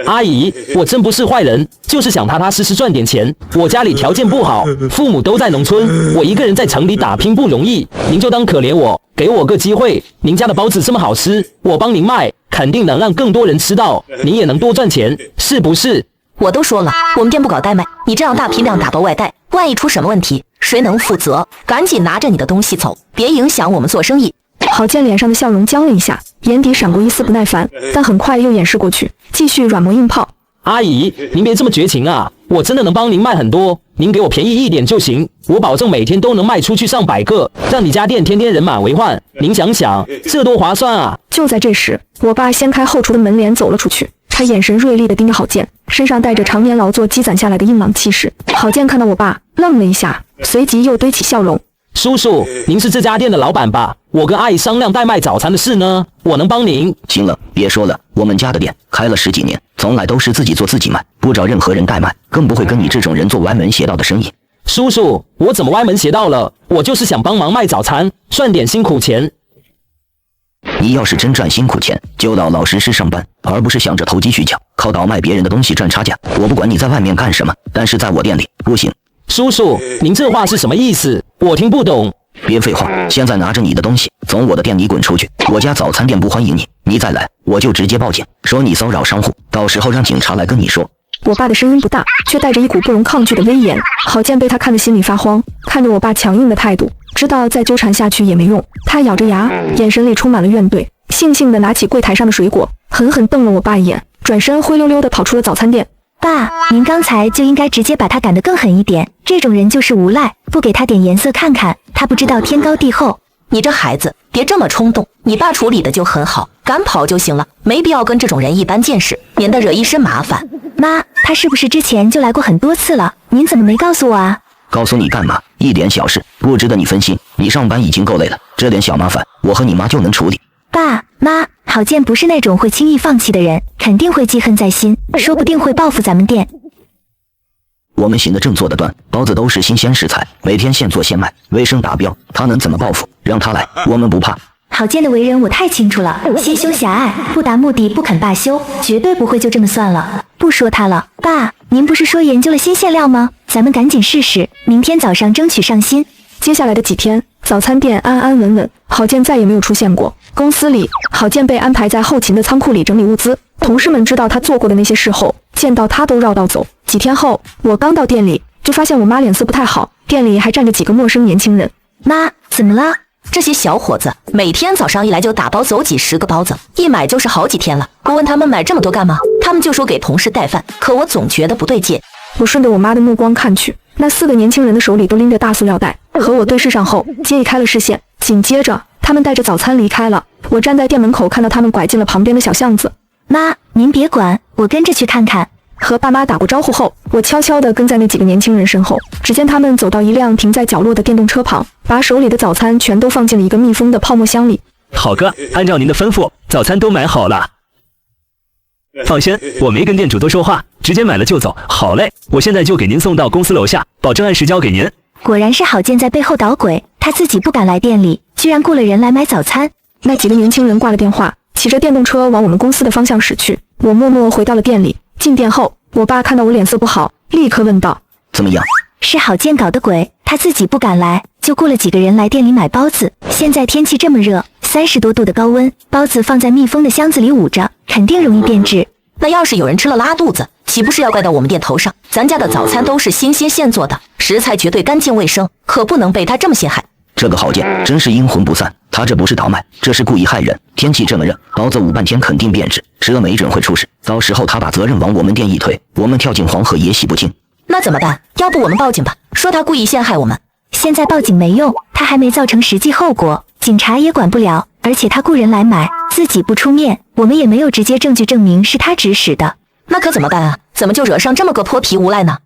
阿姨，我真不是坏人，就是想踏踏实实赚点钱。我家里条件不好，父母都在农村，我一个人在城里打拼不容易，您就当可怜我，给我个机会。您家的包子这么好吃，我帮您卖，肯定能让更多人吃到，您也能多赚钱，是不是？我都说了，我们店不搞代卖，你这样大批量打包外带，万一出什么问题，谁能负责？赶紧拿着你的东西走，别影响我们做生意。郝建脸上的笑容僵了一下，眼底闪过一丝不耐烦，但很快又掩饰过去，继续软磨硬泡。阿姨，您别这么绝情啊，我真的能帮您卖很多，您给我便宜一点就行，我保证每天都能卖出去上100个，让你家店天天人满为患。您想想，这多划算啊！就在这时，我爸掀开后厨的门帘走了出去，他眼神锐利地盯着郝建，身上带着常年劳作积攒下来的硬朗气势。郝建看到我爸，愣了一下，随即又堆起笑容。叔叔，您是这家店的老板吧？我跟阿姨商量代卖早餐的事呢，我能帮您。行了，别说了，我们家的店开了10几年，从来都是自己做自己卖，不找任何人代卖，更不会跟你这种人做歪门邪道的生意。叔叔，我怎么歪门邪道了？我就是想帮忙卖早餐，赚点辛苦钱。你要是真赚辛苦钱，就老老实实上班，而不是想着投机取巧，靠倒卖别人的东西赚差价。我不管你在外面干什么，但是在我店里不行。叔叔，您这话是什么意思？我听不懂。别废话，现在拿着你的东西从我的店里滚出去，我家早餐店不欢迎你，你再来我就直接报警，说你骚扰商户，到时候让警察来跟你说。我爸的声音不大，却带着一股不容抗拒的威严。郝建被他看得心里发慌，看着我爸强硬的态度，知道再纠缠下去也没用，他咬着牙，眼神里充满了怨怼，悻悻地拿起柜台上的水果，狠狠瞪了我爸一眼，转身灰溜溜地跑出了早餐店。爸，您刚才就应该直接把他赶得更狠一点，这种人就是无赖，不给他点颜色看看，他不知道天高地厚。你这孩子别这么冲动，你爸处理的就很好，赶跑就行了，没必要跟这种人一般见识，免得惹一身麻烦。妈，他是不是之前就来过很多次了？您怎么没告诉我啊？告诉你干嘛？一点小事，不值得你分心。你上班已经够累了，这点小麻烦，我和你妈就能处理。爸妈，郝建不是那种会轻易放弃的人，肯定会记恨在心，说不定会报复咱们店。我们行得正坐得端，包子都是新鲜食材，每天现做现卖，卫生达标，他能怎么报复？让他来，我们不怕。郝建的为人我太清楚了，心胸狭隘，不达目的不肯罢休，绝对不会就这么算了。不说他了，爸，您不是说研究了新馅料吗？咱们赶紧试试，明天早上争取上新。接下来的几天，早餐店安安稳稳，郝建再也没有出现过。公司里，郝建被安排在后勤的仓库里整理物资。同事们知道他做过的那些事后，见到他都绕道走。几天后，我刚到店里，就发现我妈脸色不太好，店里还站着几个陌生年轻人。妈，怎么了？这些小伙子每天早上一来就打包走几十个包子，一买就是好几天了。我问他们买这么多干嘛，他们就说给同事带饭，可我总觉得不对劲。我顺着我妈的目光看去，那4个年轻人的手里都拎着大塑料袋，和我对视上后，介意开了视线。紧接着，他们带着早餐离开了。我站在店门口，看到他们拐进了旁边的小巷子。妈，您别管，我跟着去看看。和爸妈打过招呼后，我悄悄地跟在那几个年轻人身后。只见他们走到一辆停在角落的电动车旁，把手里的早餐全都放进了一个密封的泡沫箱里。好哥，按照您的吩咐，早餐都买好了。放心，我没跟店主多说话，直接买了就走。好嘞，我现在就给您送到公司楼下，保证按时交给您。果然是郝建在背后捣鬼，他自己不敢来店里，居然雇了人来买早餐。那几个年轻人挂了电话，骑着电动车往我们公司的方向驶去。我默默回到了店里。进店后，我爸看到我脸色不好，立刻问道：怎么样？是郝建搞的鬼，他自己不敢来，就雇了几个人来店里买包子。现在天气这么热，30多度的高温，包子放在密封的箱子里捂着，肯定容易变质。那要是有人吃了拉肚子，岂不是要怪到我们店头上？咱家的早餐都是新鲜现做的，食材绝对干净卫生，可不能被他这么陷害。这个郝建真是阴魂不散，他这不是倒卖，这是故意害人。天气这么热，包子捂半天肯定变质，这没准会出事。到时候他把责任往我们店一推，我们跳进黄河也洗不清。那怎么办？要不我们报警吧，说他故意陷害我们。现在报警没用，他还没造成实际后果，警察也管不了。而且他雇人来买，自己不出面，我们也没有直接证据证明是他指使的。那可怎么办啊？怎么就惹上这么个泼皮无赖呢？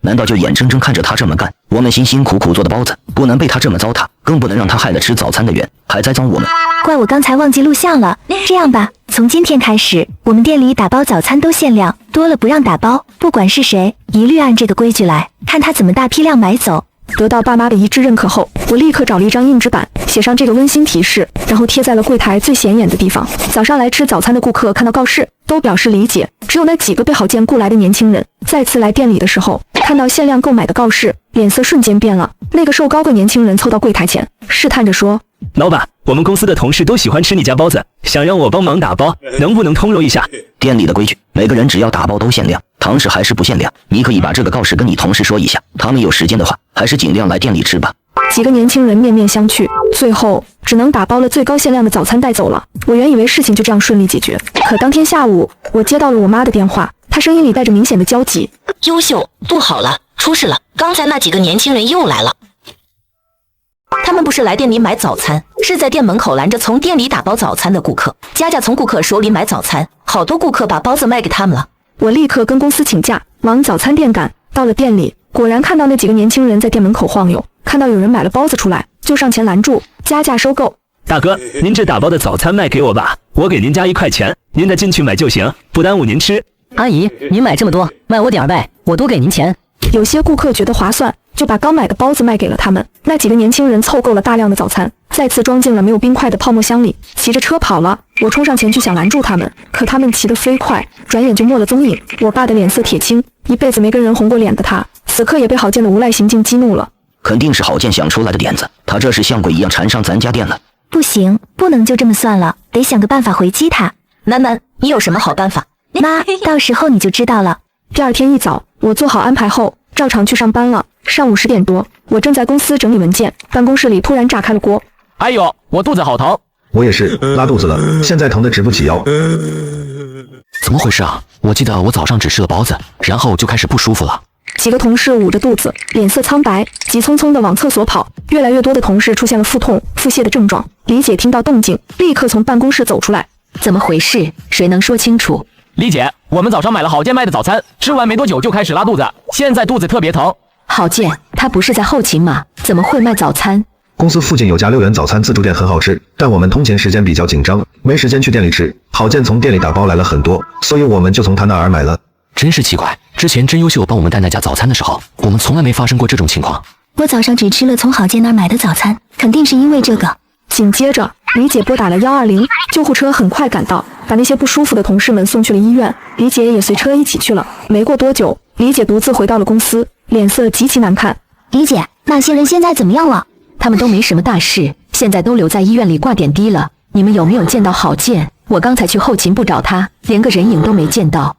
难道就眼睁睁看着他这么干？我们辛辛苦苦做的包子，不能被他这么糟蹋，更不能让他害了吃早餐的人，还栽赃我们。怪我刚才忘记录像了。这样吧，从今天开始，我们店里打包早餐都限量，多了不让打包，不管是谁，一律按这个规矩来，看他怎么大批量买走。得到爸妈的一致认可后，我立刻找了一张硬纸板，写上这个温馨提示，然后贴在了柜台最显眼的地方。早上来吃早餐的顾客看到告示，都表示理解。只有那几个被郝建雇来的年轻人，再次来店里的时候，看到限量购买的告示，脸色瞬间变了。那个瘦高个年轻人凑到柜台前，试探着说：老板，我们公司的同事都喜欢吃你家包子，想让我帮忙打包，能不能通融一下？店里的规矩，每个人只要打包都限量，堂食还是不限量。你可以把这个告示跟你同事说一下，他们有时间的话，还是尽量来店里吃吧。几个年轻人面面相觑，最后只能打包了最高限量的早餐带走了。我原以为事情就这样顺利解决，可当天下午，我接到了我妈的电话，她声音里带着明显的焦急。优秀，不好了，出事了！刚才那几个年轻人又来了。他们不是来店里买早餐，是在店门口拦着从店里打包早餐的顾客，佳佳从顾客手里买早餐，好多顾客把包子卖给他们了。我立刻跟公司请假，往早餐店赶。到了店里，果然看到那几个年轻人在店门口晃悠，看到有人买了包子出来，就上前拦住，加价收购。大哥，您这打包的早餐卖给我吧，我给您加1块钱，您再进去买就行，不耽误您吃。阿姨，您买这么多，卖我点儿呗，我多给您钱。有些顾客觉得划算，就把刚买的包子卖给了他们。那几个年轻人凑够了大量的早餐，再次装进了没有冰块的泡沫箱里，骑着车跑了。我冲上前去想拦住他们，可他们骑得飞快，转眼就没了踪影。我爸的脸色铁青，一辈子没跟人红过脸的他，此刻也被郝建的无赖行径激怒了。肯定是郝建想出来的点子，他这是像鬼一样缠上咱家店了。不行，不能就这么算了，得想个办法回击他。楠楠，你有什么好办法？妈，到时候你就知道了。第二天一早，我做好安排后，照常去上班了。上午10点多，我正在公司整理文件，办公室里突然炸开了锅。哎呦，我肚子好疼！我也是，拉肚子了，现在疼得直不起腰。怎么回事啊？我记得我早上只吃了包子，然后就开始不舒服了。几个同事捂着肚子，脸色苍白，急匆匆地往厕所跑。越来越多的同事出现了腹痛、腹泻的症状。李姐听到动静，立刻从办公室走出来。怎么回事？谁能说清楚？李姐，我们早上买了郝建卖的早餐，吃完没多久就开始拉肚子，现在肚子特别疼。郝建，他不是在后勤吗？怎么会卖早餐？公司附近有家6元早餐自助店很好吃，但我们通勤时间比较紧张，没时间去店里吃。郝建从店里打包来了很多，所以我们就从他那儿买了。真是奇怪，之前真优秀帮我们带那家早餐的时候，我们从来没发生过这种情况。我早上只吃了从郝建那儿买的早餐，肯定是因为这个。紧接着，李姐拨打了120，救护车很快赶到，把那些不舒服的同事们送去了医院。李姐也随车一起去了。没过多久，李姐独自回到了公司，脸色极其难看。李姐，那些人现在怎么样了？他们都没什么大事，现在都留在医院里挂点滴了。你们有没有见到郝建？我刚才去后勤部找他，连个人影都没见到。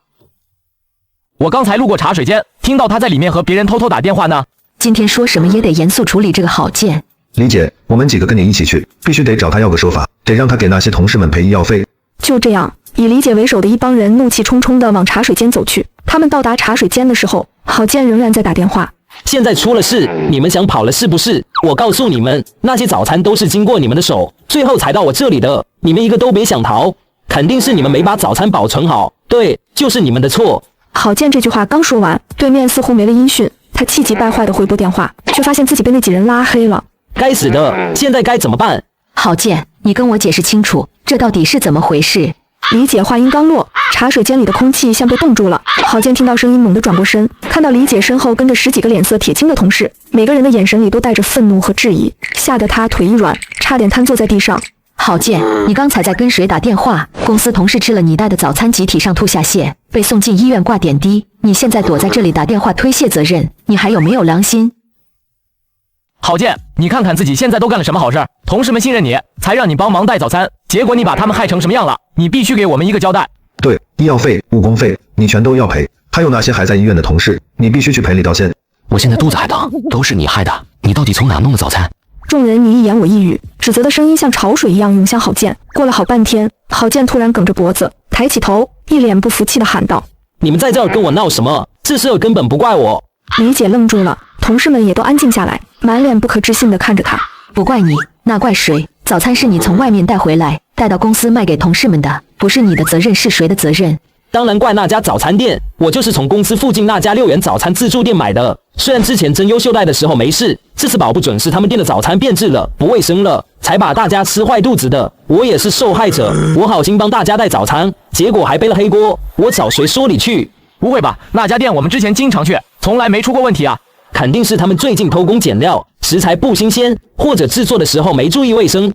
我刚才路过茶水间，听到他在里面和别人偷偷打电话呢。今天说什么也得严肃处理这个郝建。李姐，我们几个跟你一起去，必须得找他要个说法，得让他给那些同事们赔医药费。就这样，以李姐为首的一帮人怒气冲冲地往茶水间走去。他们到达茶水间的时候，郝建仍然在打电话。现在出了事，你们想跑了是不是？我告诉你们，那些早餐都是经过你们的手，最后才到我这里的。你们一个都别想逃，肯定是你们没把早餐保存好。对，就是你们的错。郝建这句话刚说完，对面似乎没了音讯。他气急败坏地回拨电话，却发现自己被那几人拉黑了。该死的，现在该怎么办？郝建，你跟我解释清楚，这到底是怎么回事？李姐话音刚落，茶水间里的空气像被冻住了。郝建听到声音，猛地转过身，看到李姐身后跟着10几个脸色铁青的同事，每个人的眼神里都带着愤怒和质疑，吓得他腿一软，差点瘫坐在地上。郝建，你刚才在跟谁打电话？公司同事吃了你带的早餐，集体上吐下泻，被送进医院挂点滴。你现在躲在这里打电话推卸责任，你还有没有良心？郝建，你看看自己现在都干了什么好事？同事们信任你，才让你帮忙带早餐，结果你把他们害成什么样了？你必须给我们一个交代。对，医药费、误工费，你全都要赔。还有那些还在医院的同事，你必须去赔礼道歉。我现在肚子还疼，都是你害的。你到底从哪弄的早餐？众人你一言我一语，指责的声音像潮水一样涌向郝建。过了好半天，郝建突然梗着脖子，抬起头，一脸不服气地喊道：“你们在这儿跟我闹什么？这事儿根本不怪我。”李姐愣住了，同事们也都安静下来，满脸不可置信地看着她。不怪你，那怪谁？早餐是你从外面带回来，带到公司卖给同事们的，不是你的责任是谁的责任？当然怪那家早餐店，我就是从公司附近那家6元早餐自助店买的。虽然之前真优秀带的时候没事，这次保不准是他们店的早餐变质了，不卫生了，才把大家吃坏肚子的。我也是受害者，我好心帮大家带早餐，结果还背了黑锅，我找谁说理去？不会吧，那家店我们之前经常去，从来没出过问题啊。肯定是他们最近偷工减料，食材不新鲜，或者制作的时候没注意卫生。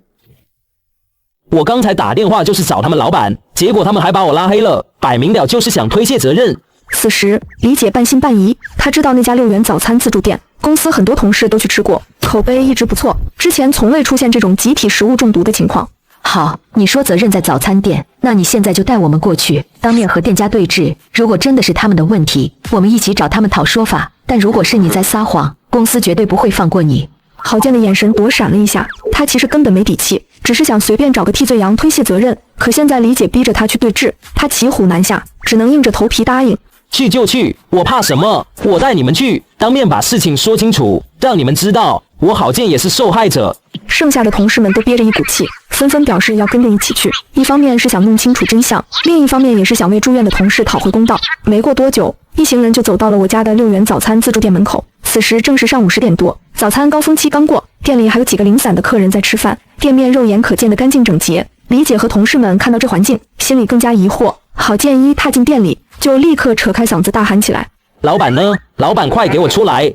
我刚才打电话就是找他们老板，结果他们还把我拉黑了，摆明了就是想推卸责任。此时，李姐半信半疑，她知道那家6元早餐自助店，公司很多同事都去吃过，口碑一直不错，之前从未出现这种集体食物中毒的情况。好，你说责任在早餐店，那你现在就带我们过去，当面和店家对质。如果真的是他们的问题，我们一起找他们讨说法。但如果是你在撒谎，公司绝对不会放过你。郝建的眼神躲闪了一下，他其实根本没底气，只是想随便找个替罪羊推卸责任。可现在李姐逼着他去对质，他骑虎难下，只能硬着头皮答应。去就去，我怕什么？我带你们去，当面把事情说清楚，让你们知道我郝建也是受害者。剩下的同事们都憋着一股气，纷纷表示要跟着一起去。一方面是想弄清楚真相，另一方面也是想为住院的同事讨回公道。没过多久，一行人就走到了我家的6元早餐自助店门口。此时正是上午10点多，早餐高峰期刚过，店里还有几个零散的客人在吃饭，店面肉眼可见的干净整洁。李姐和同事们看到这环境，心里更加疑惑。郝建一踏进店里，就立刻扯开嗓子大喊起来：“老板呢？老板快给我出来！”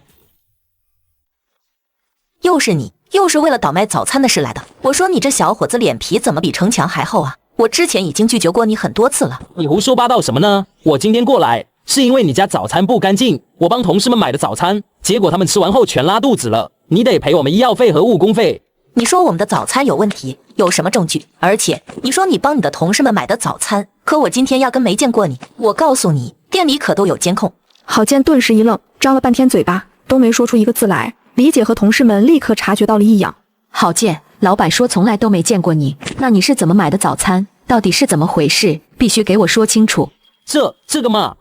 又是你，又是为了倒卖早餐的事来的。我说你这小伙子脸皮怎么比城墙还厚啊？我之前已经拒绝过你很多次了。你胡说八道什么呢？我今天过来是因为你家早餐不干净，我帮同事们买的早餐，结果他们吃完后全拉肚子了，你得赔我们医药费和误工费。你说我们的早餐有问题，有什么证据？而且你说你帮你的同事们买的早餐，可我今天压根没见过你。我告诉你，店里可都有监控。郝建顿时一愣，张了半天嘴巴，都没说出一个字来。李姐和同事们立刻察觉到了异样。郝建，老板说从来都没见过你，那你是怎么买的早餐？到底是怎么回事？必须给我说清楚。这个嘛，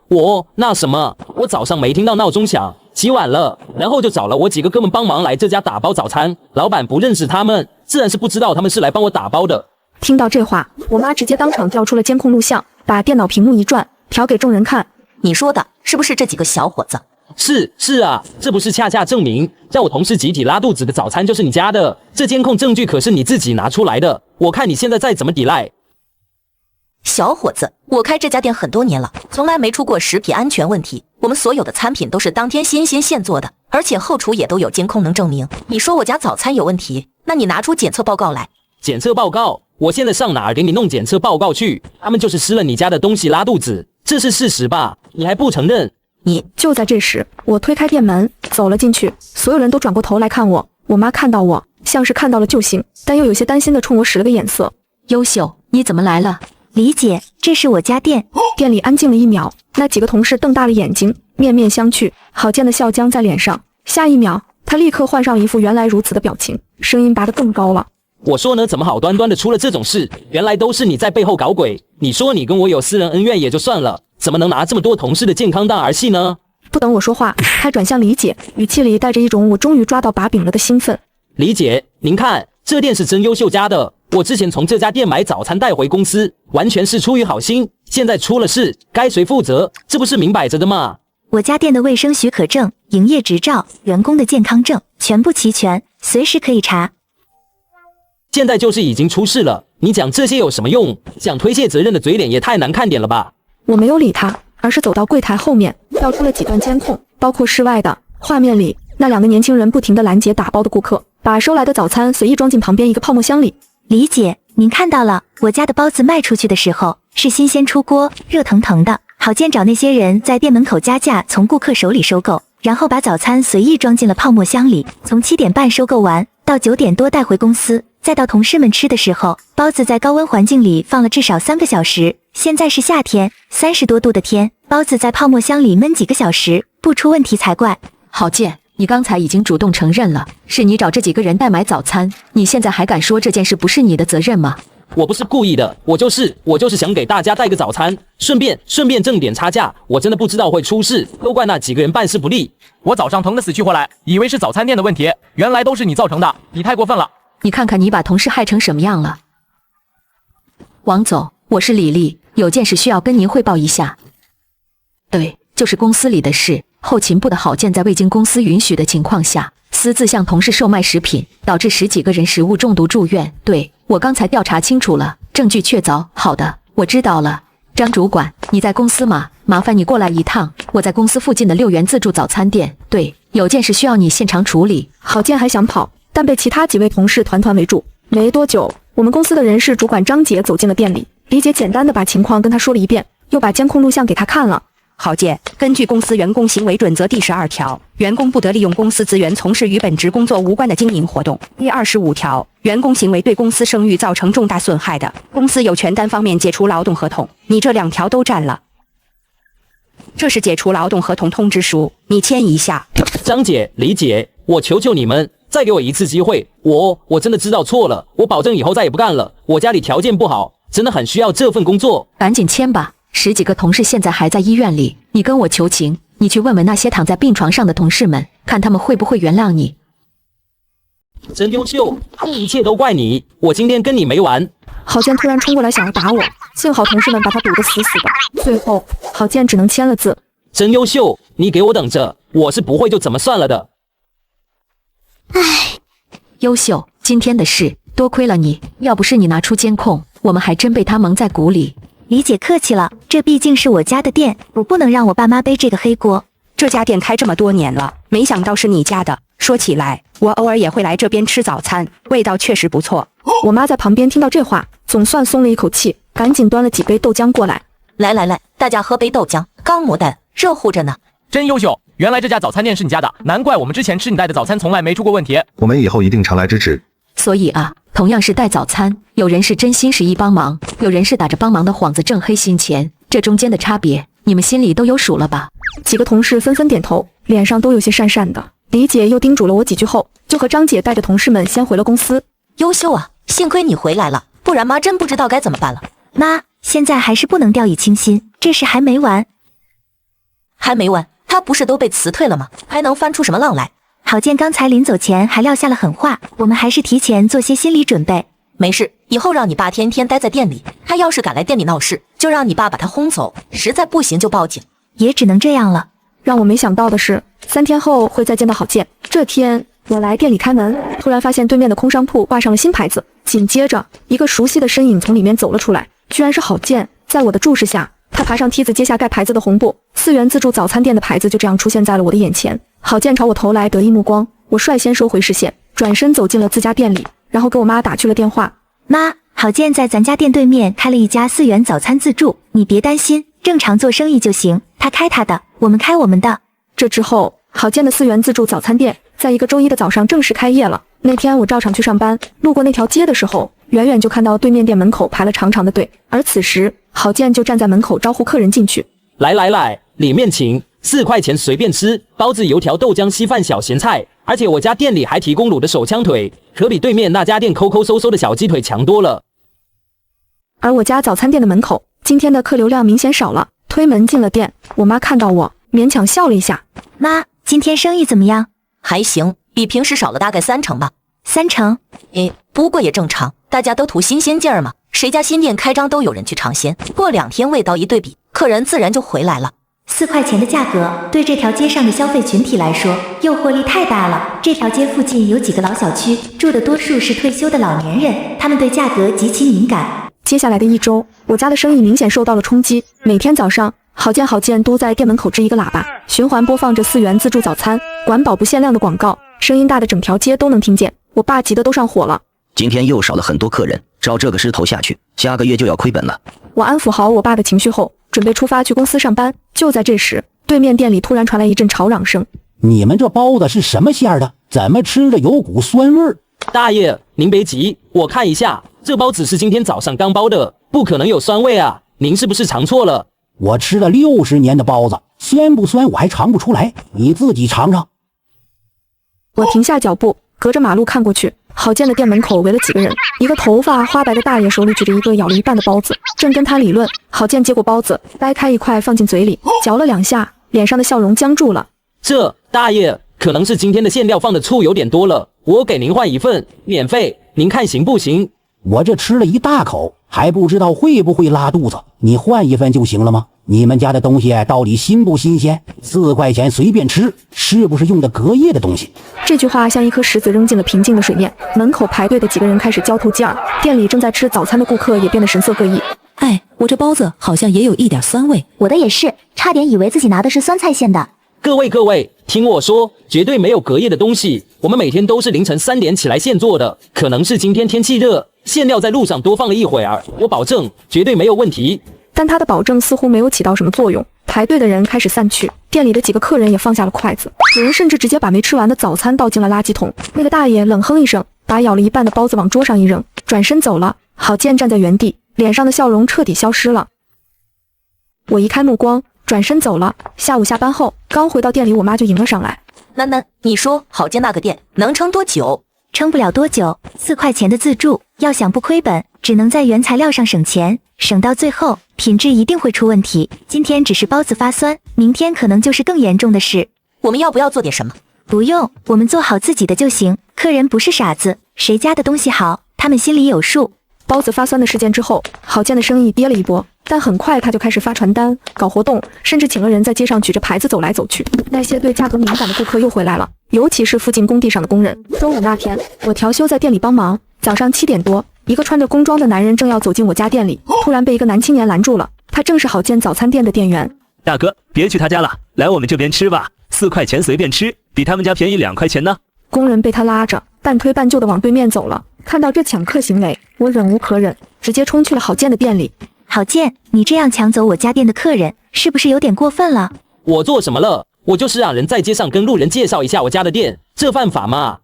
那什么，我早上没听到闹钟响，起晚了，然后就找了我几个哥们帮忙来这家打包早餐。老板不认识他们，自然是不知道他们是来帮我打包的。听到这话，我妈直接当场调出了监控录像，把电脑屏幕一转，调给众人看。你说的是不是这几个小伙子？是啊，这不是恰恰证明叫我同事集体拉肚子的早餐就是你家的？这监控证据可是你自己拿出来的，我看你现在再怎么抵赖。小伙子，我开这家店很多年了，从来没出过食品安全问题。我们所有的餐品都是当天新鲜现做的，而且后厨也都有监控能证明。你说我家早餐有问题，那你拿出检测报告来。检测报告？我现在上哪儿给你弄检测报告去？他们就是吃了你家的东西拉肚子，这是事实吧？你还不承认？就在这时，我推开店门走了进去，所有人都转过头来看我。我妈看到我，像是看到了救星，但又有些担心的冲我使了个眼色。优秀，你怎么来了？李姐，这是我家店。店里安静了1秒，那几个同事瞪大了眼睛，面面相觑，好见的笑僵在脸上。下一秒，他立刻换上一副原来如此的表情，声音拔得更高了。我说呢，怎么好端端的出了这种事？原来都是你在背后搞鬼。你说你跟我有私人恩怨也就算了，怎么能拿这么多同事的健康当儿戏呢？不等我说话，他转向李姐，语气里带着一种我终于抓到把柄了的兴奋。李姐，您看，这店是真优秀家的，我之前从这家店买早餐带回公司，完全是出于好心，现在出了事，该谁负责？这不是明摆着的吗？我家店的卫生许可证、营业执照、员工的健康证全部齐全，随时可以查。现在就是已经出事了，你讲这些有什么用？想推卸责任的嘴脸也太难看点了吧？我没有理他，而是走到柜台后面，调出了几段监控，包括室外的。画面里，那2个年轻人不停地拦截打包的顾客，把收来的早餐随意装进旁边一个泡沫箱里。李姐，您看到了，我家的包子卖出去的时候是新鲜出锅，热腾腾的。郝建找那些人在店门口加价，从顾客手里收购，然后把早餐随意装进了泡沫箱里，从7点半收购完，到9点多带回公司，再到同事们吃的时候，包子在高温环境里放了至少3个小时。现在是夏天，30多度的天，包子在泡沫箱里焖几个小时，不出问题才怪。郝建，你刚才已经主动承认了，是你找这几个人代买早餐，你现在还敢说这件事不是你的责任吗？我不是故意的，我就是想给大家带个早餐，顺便挣点差价。我真的不知道会出事，都怪那几个人办事不力。我早上疼得死去活来，以为是早餐店的问题，原来都是你造成的，你太过分了。你看看你把同事害成什么样了。王总，我是李丽，有件事需要跟您汇报一下。对，就是公司里的事。后勤部的郝建在未经公司允许的情况下，私自向同事售卖食品，导致10几个人食物中毒住院。对，我刚才调查清楚了，证据确凿。好的，我知道了。张主管，你在公司吗？麻烦你过来一趟，我在公司附近的6元自助早餐店。对，有件事需要你现场处理。郝建还想跑，但被其他几位同事团围住。没多久，我们公司的人事主管张姐走进了店里，李姐简单的把情况跟她说了一遍，又把监控录像给她看了。郝建，根据公司员工行为准则第12条，员工不得利用公司资源从事与本职工作无关的经营活动。第25条，员工行为对公司声誉造成重大损害的，公司有权单方面解除劳动合同。你这2条都占了。这是解除劳动合同通知书，你签一下。张姐、李姐，我求求你们，再给我一次机会，我真的知道错了，我保证以后再也不干了。我家里条件不好，真的很需要这份工作。赶紧签吧。10几个同事现在还在医院里，你跟我求情，你去问问那些躺在病床上的同事们，看他们会不会原谅你。真优秀，这一切都怪你，我今天跟你没完。郝建突然冲过来想要打我，幸好同事们把他堵得死死的，最后郝建只能签了字。真优秀，你给我等着，我是不会就怎么算了的。唉，优秀，今天的事多亏了你，要不是你拿出监控，我们还真被他蒙在鼓里。李姐客气了，这毕竟是我家的店，我不能让我爸妈背这个黑锅。这家店开这么多年了，没想到是你家的。说起来，我偶尔也会来这边吃早餐，味道确实不错。我妈在旁边听到这话，总算松了一口气，赶紧端了几杯豆浆过来。来，大家喝杯豆浆，刚磨的，热乎着呢。真优秀，原来这家早餐店是你家的，难怪我们之前吃你带的早餐从来没出过问题。我们以后一定常来支持。所以啊，同样是带早餐，有人是真心实意帮忙，有人是打着帮忙的幌子挣黑心钱，这中间的差别，你们心里都有数了吧？几个同事纷纷点头，脸上都有些讪讪的。李姐又叮嘱了我几句后，就和张姐带着同事们先回了公司。优秀啊，幸亏你回来了，不然妈真不知道该怎么办了。妈，现在还是不能掉以轻心，这事还没完。还没完？他不是都被辞退了吗？还能翻出什么浪来？郝建刚才临走前还撂下了狠话，我们还是提前做些心理准备。没事，以后让你爸天天待在店里，他要是敢来店里闹事，就让你爸把他轰走，实在不行就报警。也只能这样了。让我没想到的是，3天后会再见到郝建。这天我来店里开门，突然发现对面的空商铺挂上了新牌子，紧接着一个熟悉的身影从里面走了出来，居然是郝建。在我的注视下，他爬上梯子，揭下盖牌子的红布，4元自助早餐店的牌子就这样出现在了我的眼前。郝建朝我投来得意目光，我率先收回视线，转身走进了自家店里，然后给我妈打去了电话。妈，郝建在咱家店对面开了一家4元早餐自助，你别担心，正常做生意就行，他开他的，我们开我们的。这之后，郝建的4元自助早餐店在一个周一的早上正式开业了。那天我照常去上班，路过那条街的时候，远远就看到对面店门口排了长长的队，而此时郝建就站在门口招呼客人进去。来，里面请，4块钱随便吃，包子、油条、豆浆、稀饭、小咸菜，而且我家店里还提供卤的手枪腿，可比对面那家店抠抠搜搜的小鸡腿强多了。而我家早餐店的门口，今天的客流量明显少了。推门进了店，我妈看到我，勉强笑了一下。妈，今天生意怎么样？还行，比平时少了大概3成吧。3成？不过也正常，大家都图新鲜劲儿嘛。谁家新店开张都有人去尝鲜，过2天味道一对比，客人自然就回来了。4块钱的价格，对这条街上的消费群体来说，诱惑力太大了。这条街附近有几个老小区，住的多数是退休的老年人，他们对价格极其敏感。接下来的1周，我家的生意明显受到了冲击。每天早上，郝建都在店门口支一个喇叭，循环播放着4元自助早餐、管饱不限量的广告，声音大的整条街都能听见。我爸急得都上火了。今天又少了很多客人，照这个势头下去，下个月就要亏本了。我安抚好我爸的情绪后，准备出发去公司上班。就在这时，对面店里突然传来一阵吵嚷声：“你们这包子是什么馅儿的？怎么吃着有股酸味儿？”大爷，您别急，我看一下，这包子是今天早上刚包的，不可能有酸味啊！您是不是尝错了？我吃了60年的包子，酸不酸我还尝不出来，你自己尝尝。我停下脚步，隔着马路看过去，郝建的店门口围了几个人，一个头发花白的大爷手里举着一个咬了一半的包子，正跟他理论。郝建接过包子，掰开一块放进嘴里，嚼了2下，脸上的笑容僵住了。这大爷，可能是今天的馅料放的醋有点多了，我给您换一份，免费，您看行不行？我这吃了一大口，还不知道会不会拉肚子，你换一份就行了吗？你们家的东西到底新不新鲜？4块钱随便吃，是不是用的隔夜的东西？这句话像一颗石子扔进了平静的水面，门口排队的几个人开始交头接耳，店里正在吃早餐的顾客也变得神色各异。哎，我这包子好像也有一点酸味。我的也是，差点以为自己拿的是酸菜馅的。各位，听我说，绝对没有隔夜的东西，我们每天都是凌晨3点起来现做的，可能是今天天气热，馅料在路上多放了一会儿，我保证绝对没有问题。但他的保证似乎没有起到什么作用，排队的人开始散去，店里的几个客人也放下了筷子，有人甚至直接把没吃完的早餐倒进了垃圾桶。那个大爷冷哼一声，把咬了一半的包子往桌上一扔，转身走了。郝建站在原地，脸上的笑容彻底消失了。我移开目光，转身走了。下午下班后，刚回到店里，我妈就迎了上来。囡，你说郝建那个店能撑多久？撑不了多久，4块钱的自助，要想不亏本，只能在原材料上省钱，省到最后，品质一定会出问题。今天只是包子发酸，明天可能就是更严重的事。我们要不要做点什么？不用，我们做好自己的就行。客人不是傻子，谁家的东西好，他们心里有数。包子发酸的事件之后，郝建的生意跌了一波，但很快他就开始发传单、搞活动，甚至请了人在街上举着牌子走来走去。那些对价格敏感的顾客又回来了，尤其是附近工地上的工人。周五那天，我调休在店里帮忙，早上7点多，一个穿着工装的男人正要走进我家店里，突然被一个男青年拦住了。他正是郝建早餐店的店员。大哥，别去他家了，来我们这边吃吧，4块钱随便吃，比他们家便宜2块钱呢。工人被他拉着，半推半就的往对面走了。看到这抢客行为，我忍无可忍，直接冲去了郝建的店里。郝建，你这样抢走我家店的客人，是不是有点过分了？我做什么了？我就是让人在街上跟路人介绍一下我家的店，这犯法吗？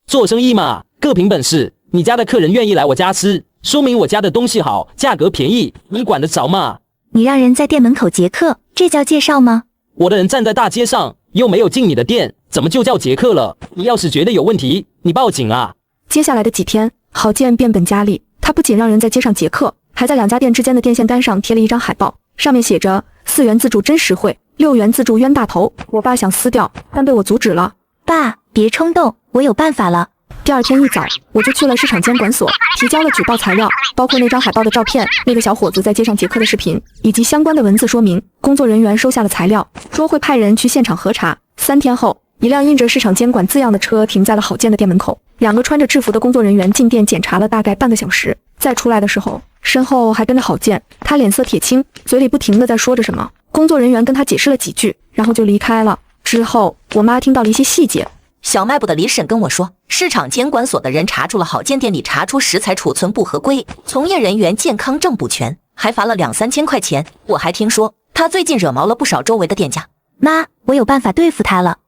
做生意嘛，各凭本事。你家的客人愿意来我家吃，说明我家的东西好，价格便宜，你管得着吗？你让人在店门口劫客，这叫介绍吗？我的人站在大街上，又没有进你的店，怎么就叫劫客了？你要是觉得有问题，你报警啊！接下来的几天，郝建变本加厉，他不仅让人在街上劫客，还在2家店之间的电线杆上贴了一张海报，上面写着4元自助真实惠，6元自助冤大头。我爸想撕掉，但被我阻止了。爸，别冲动，我有办法了。第二天一早，我就去了市场监管所，提交了举报材料，包括那张海报的照片、那个小伙子在街上劫客的视频，以及相关的文字说明。工作人员收下了材料，说会派人去现场核查。3天后，一辆印着市场监管字样的车停在了郝建的店门口，2个穿着制服的工作人员进店检查了大概半个小时，再出来的时候，身后还跟着郝建，他脸色铁青，嘴里不停地在说着什么。工作人员跟他解释了几句，然后就离开了。之后，我妈听到了一些细节。小卖部的李婶跟我说，市场监管所的人查出了郝建店里查出食材储存不合规，从业人员健康证不全，还罚了2-3千块钱。我还听说他最近惹毛了不少周围的店家。妈，我有办法对付他了。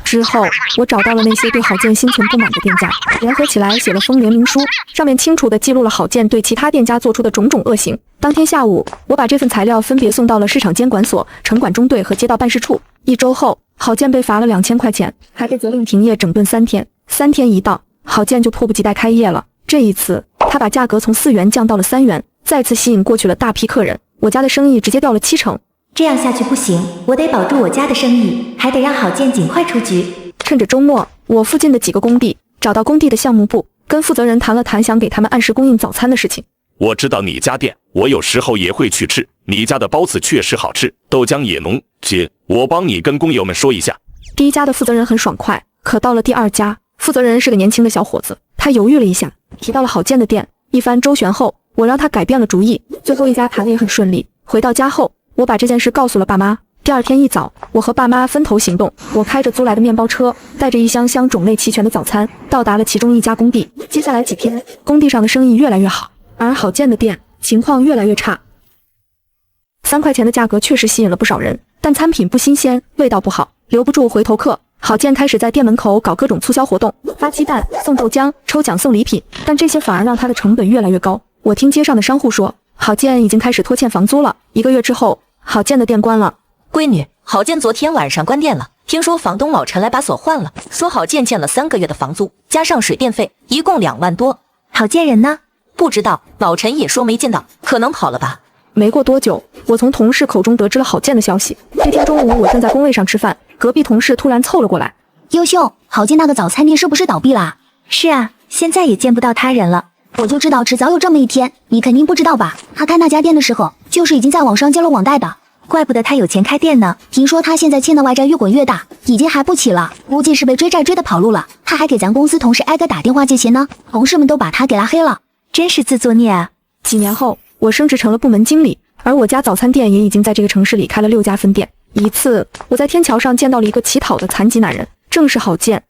之后，我找到了那些对郝建心存不满的店家，联合起来写了封联名书，上面清楚地记录了郝建对其他店家做出的种种恶行。当天下午，我把这份材料分别送到了市场监管所、城管中队和街道办事处。1周后，郝建被罚了2000块钱，还被责令停业整顿3天。3天一到，郝建就迫不及待开业了。这一次，他把价格从4元降到了3元，再次吸引过去了大批客人。我家的生意直接掉了70%。这样下去不行，我得保住我家的生意，还得让郝建尽快出局。趁着周末，我附近的几个工地找到工地的项目部，跟负责人谈了谈，想给他们按时供应早餐的事情。我知道你家店，我有时候也会去吃，你家的包子确实好吃，豆浆也浓。姐，我帮你跟工友们说一下。第1家的负责人很爽快，可到了第2家，负责人是个年轻的小伙子，他犹豫了一下，提到了郝建的店。一番周旋后，我让他改变了主意。最后1家谈的也很顺利。回到家后，我把这件事告诉了爸妈。第2天一早，我和爸妈分头行动。我开着租来的面包车，带着一箱箱种类齐全的早餐，到达了其中1家工地。接下来几天，工地上的生意越来越好，而郝建的店情况越来越差。3块钱的价格确实吸引了不少人，但餐品不新鲜，味道不好，留不住回头客。郝建开始在店门口搞各种促销活动，发鸡蛋、送豆浆、抽奖送礼品，但这些反而让他的成本越来越高。我听街上的商户说，郝建已经开始拖欠房租了。1个月之后，郝建的店关了。闺女，郝建昨天晚上关店了，听说房东老陈来把锁换了，说郝建欠了3个月的房租，加上水电费，一共2万多。郝建人呢？不知道，老陈也说没见到，可能跑了吧。没过多久，我从同事口中得知了郝建的消息。这天中午，我正在工位上吃饭，隔壁同事突然凑了过来。优秀，郝建那个早餐店是不是倒闭啦？是啊，现在也见不到他人了。我就知道迟早有这么一天，你肯定不知道吧？他开那家店的时候，就是已经在网上接了网贷的。怪不得他有钱开店呢。听说他现在欠的外债越滚越大，已经还不起了，估计是被追债追的跑路了。他还给咱公司同事挨个打电话借钱呢，同事们都把他给拉黑了，真是自作孽啊！几年后，我升职成了部门经理，而我家早餐店也已经在这个城市里开了6家分店。一次，我在天桥上见到了一个乞讨的残疾男人，正是郝建。